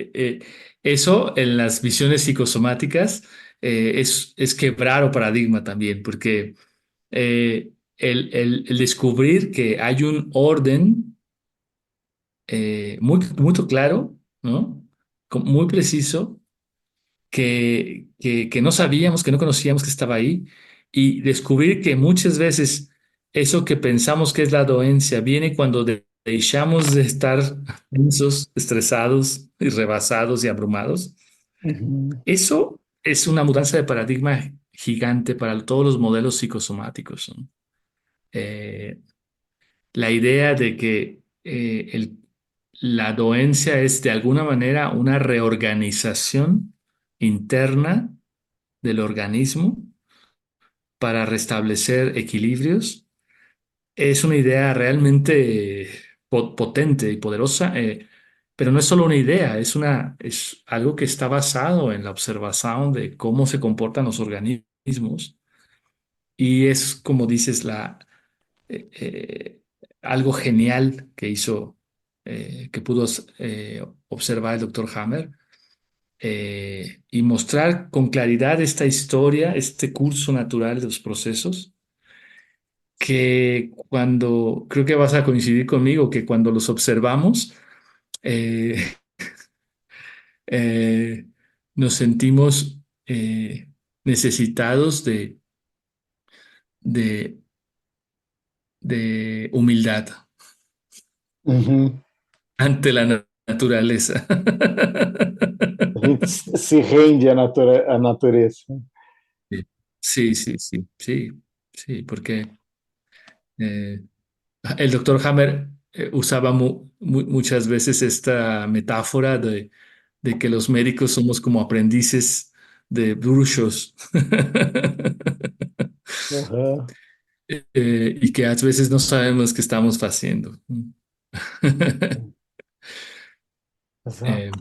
Eso en las visiones psicosomáticas es quebrar o paradigma también, porque el descubrir que hay un orden muy claro, ¿no? Muy preciso, que no sabíamos, que no conocíamos que estaba ahí, y descubrir que muchas veces eso que pensamos que es la doencia viene cuando dejamos de estar tensos, estresados y rebasados y abrumados. Uhum. Eso es una mudanza de paradigma gigante para todos los modelos psicosomáticos, ¿no? Eh, la idea de que la doencia es de alguna manera una reorganización interna del organismo para restablecer equilibrios es una idea realmente potente y poderosa, pero no es solo una idea, es algo que está basado en la observación de cómo se comportan los organismos y es, como dices, eh, eh, algo genial que hizo, que pudo observar el doctor Hammer y mostrar con claridad esta historia, este curso natural de los procesos, que cuando, creo que vas a coincidir conmigo, que cuando los observamos, eh, eh, nos sentimos necesitados de, de humildad Uhum. ante la naturaleza. A gente se rende à natureza. Sí, sí, sí, sí, sí, porque eh, el doctor Hammer usaba muchas veces esta metáfora de que los médicos somos como aprendices de bruxos Uhum. y que a veces no sabemos qué estamos haciendo. Exato. Eh,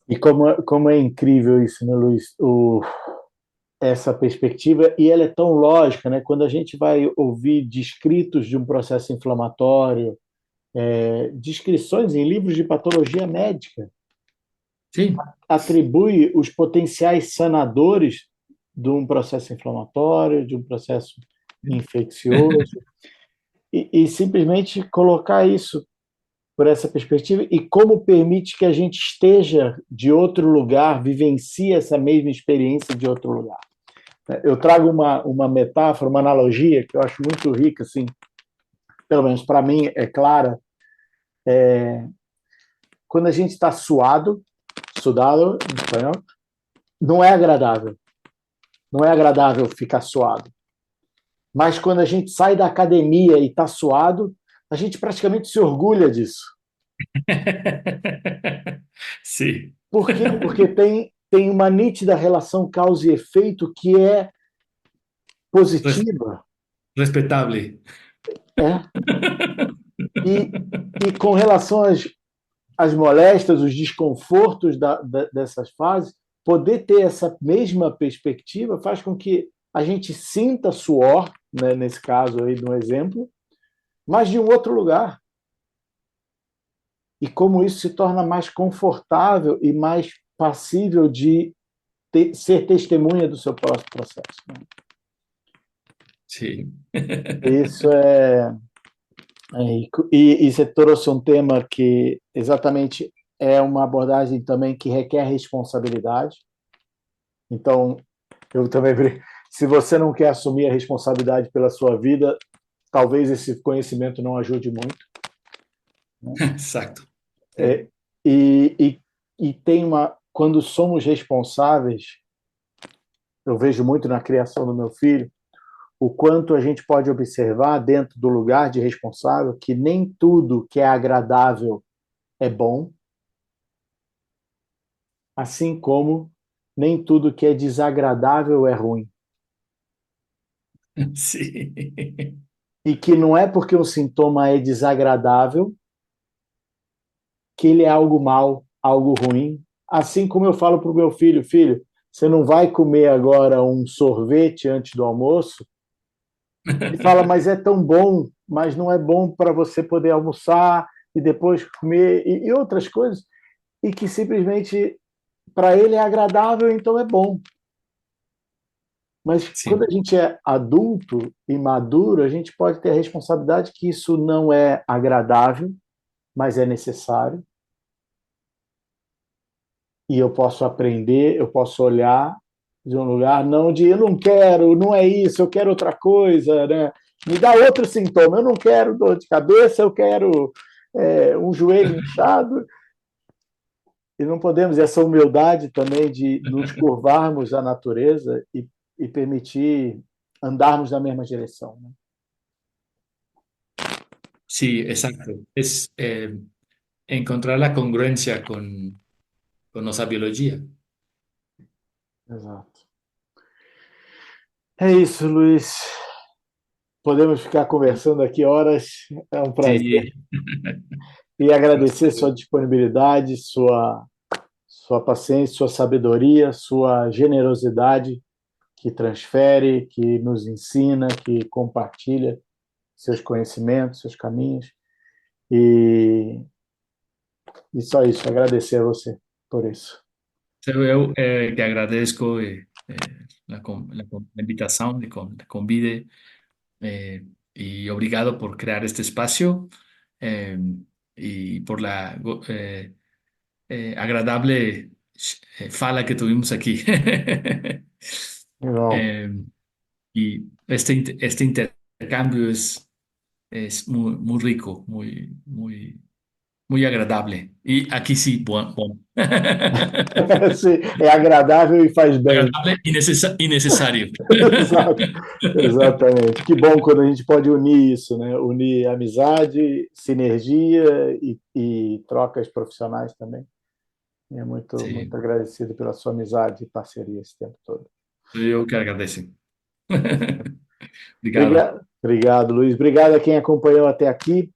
E como é incrível isso, né, Luiz? Essa perspectiva, e ela é tão lógica, né? Quando a gente vai ouvir descritos de um processo inflamatório, descrições em livros de patologia médica, sí, atribui os potenciais sanadores de um processo inflamatório, de um processo infeccioso. e simplesmente colocar isso por essa perspectiva e como permite que a gente esteja de outro lugar, vivencie essa mesma experiência de outro lugar. Eu trago uma metáfora, uma analogia que eu acho muito rica, assim, pelo menos para mim é clara. Quando a gente está sudado, em espanhol, não é agradável. Não é agradável ficar suado. Mas quando a gente sai da academia e está suado, a gente praticamente se orgulha disso. Sí. Por quê? Porque tem uma nítida relação causa e efeito que é positiva. Respetable. É. E com relação às moléstias, os desconfortos dessas fases, poder ter essa mesma perspectiva faz com que a gente sinta suor, né, nesse caso aí, no exemplo, mas de um outro lugar. E como isso se torna mais confortável e mais passível de ser testemunha do seu próprio processo. Né? Sí. Isso e você trouxe um tema que exatamente é uma abordagem também que requer responsabilidade. Então, eu também, se você não quer assumir a responsabilidade pela sua vida, talvez esse conhecimento não ajude muito. Né? Exacto. E tem quando somos responsáveis, eu vejo muito na criação do meu filho, o quanto a gente pode observar dentro do lugar de responsável que nem tudo que é agradável é bom, assim como nem tudo que é desagradável é ruim. Sí. E que não é porque um sintoma é desagradável que ele é algo mal, algo ruim. Assim como eu falo para o meu filho, filho, você não vai comer agora um sorvete antes do almoço? Ele fala, mas é tão bom, mas não é bom para você poder almoçar e depois comer e outras coisas, e que simplesmente para ele é agradável, então é bom. Mas Sí. quando a gente é adulto e maduro, a gente pode ter a responsabilidade que isso não é agradável, mas é necessário. E eu posso aprender, eu posso olhar de um lugar não de eu não quero, não é isso, eu quero outra coisa, né? Me dá outro sintoma, eu não quero dor de cabeça, eu quero um joelho inchado. E não podemos, essa humildade também de nos curvarmos à natureza e permitir andarmos na mesma direção. Né? Sí, exacto. Es encontrar la congruencia con nuestra biología. Exato. É isso, Luiz. Podemos ficar conversando aqui horas. É um prazer. Sí. E agradecer sua disponibilidade, sua paciência, sua sabedoria, sua generosidade que transfere, que nos ensina, que compartilha seus conhecimentos, seus caminhos. E só isso, agradecer a você por isso. Eu te agradezco la invitación, el convite y obrigado por crear este espacio eh, y por la agradable fala que tuvimos aquí. Irmão, Eh, y este intercambio es muy rico, muy agradable. Y aquí sí, bueno. é agradável e faz bem. Agradable y necesario. Exato, exatamente. Que bom quando a gente pode unir isso, né? Unir amizade, sinergia e trocas profissionais também. É muito, Sí, muito agradecido pela sua amizade e parceria esse tempo todo. yo que agradezco. Obrigado. Obrigado, Luiz. Obrigado a quem acompanhou até aqui.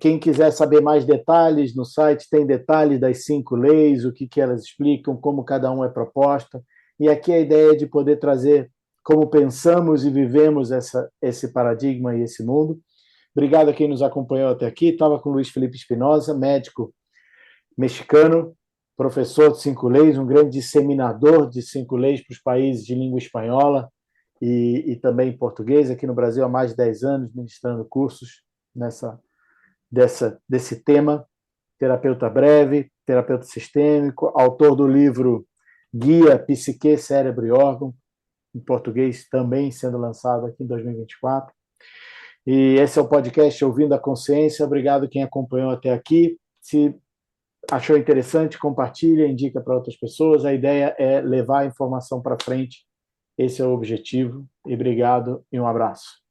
Quem quiser saber mais detalhes, no site tem detalhes das 5 leis, o que elas explicam, como cada um é proposta. E aqui a ideia é de poder trazer como pensamos e vivemos esse paradigma e esse mundo. Obrigado a quem nos acompanhou até aqui. Estava com o Luiz Felipe Espinosa, médico mexicano, professor de 5 leis, um grande disseminador de 5 leis para os países de língua espanhola. e também em português, aqui no Brasil há mais de 10 anos, ministrando cursos desse tema. Terapeuta breve, terapeuta sistêmico, autor do livro Guia Psique, Cérebro e Órgão, em português também sendo lançado aqui em 2024. E esse é o podcast Ouvindo a Consciência. Obrigado quem acompanhou até aqui. Se achou interessante, compartilha, indica para outras pessoas. A ideia é levar a informação para frente. Esse é o objetivo. E obrigado e um abraço.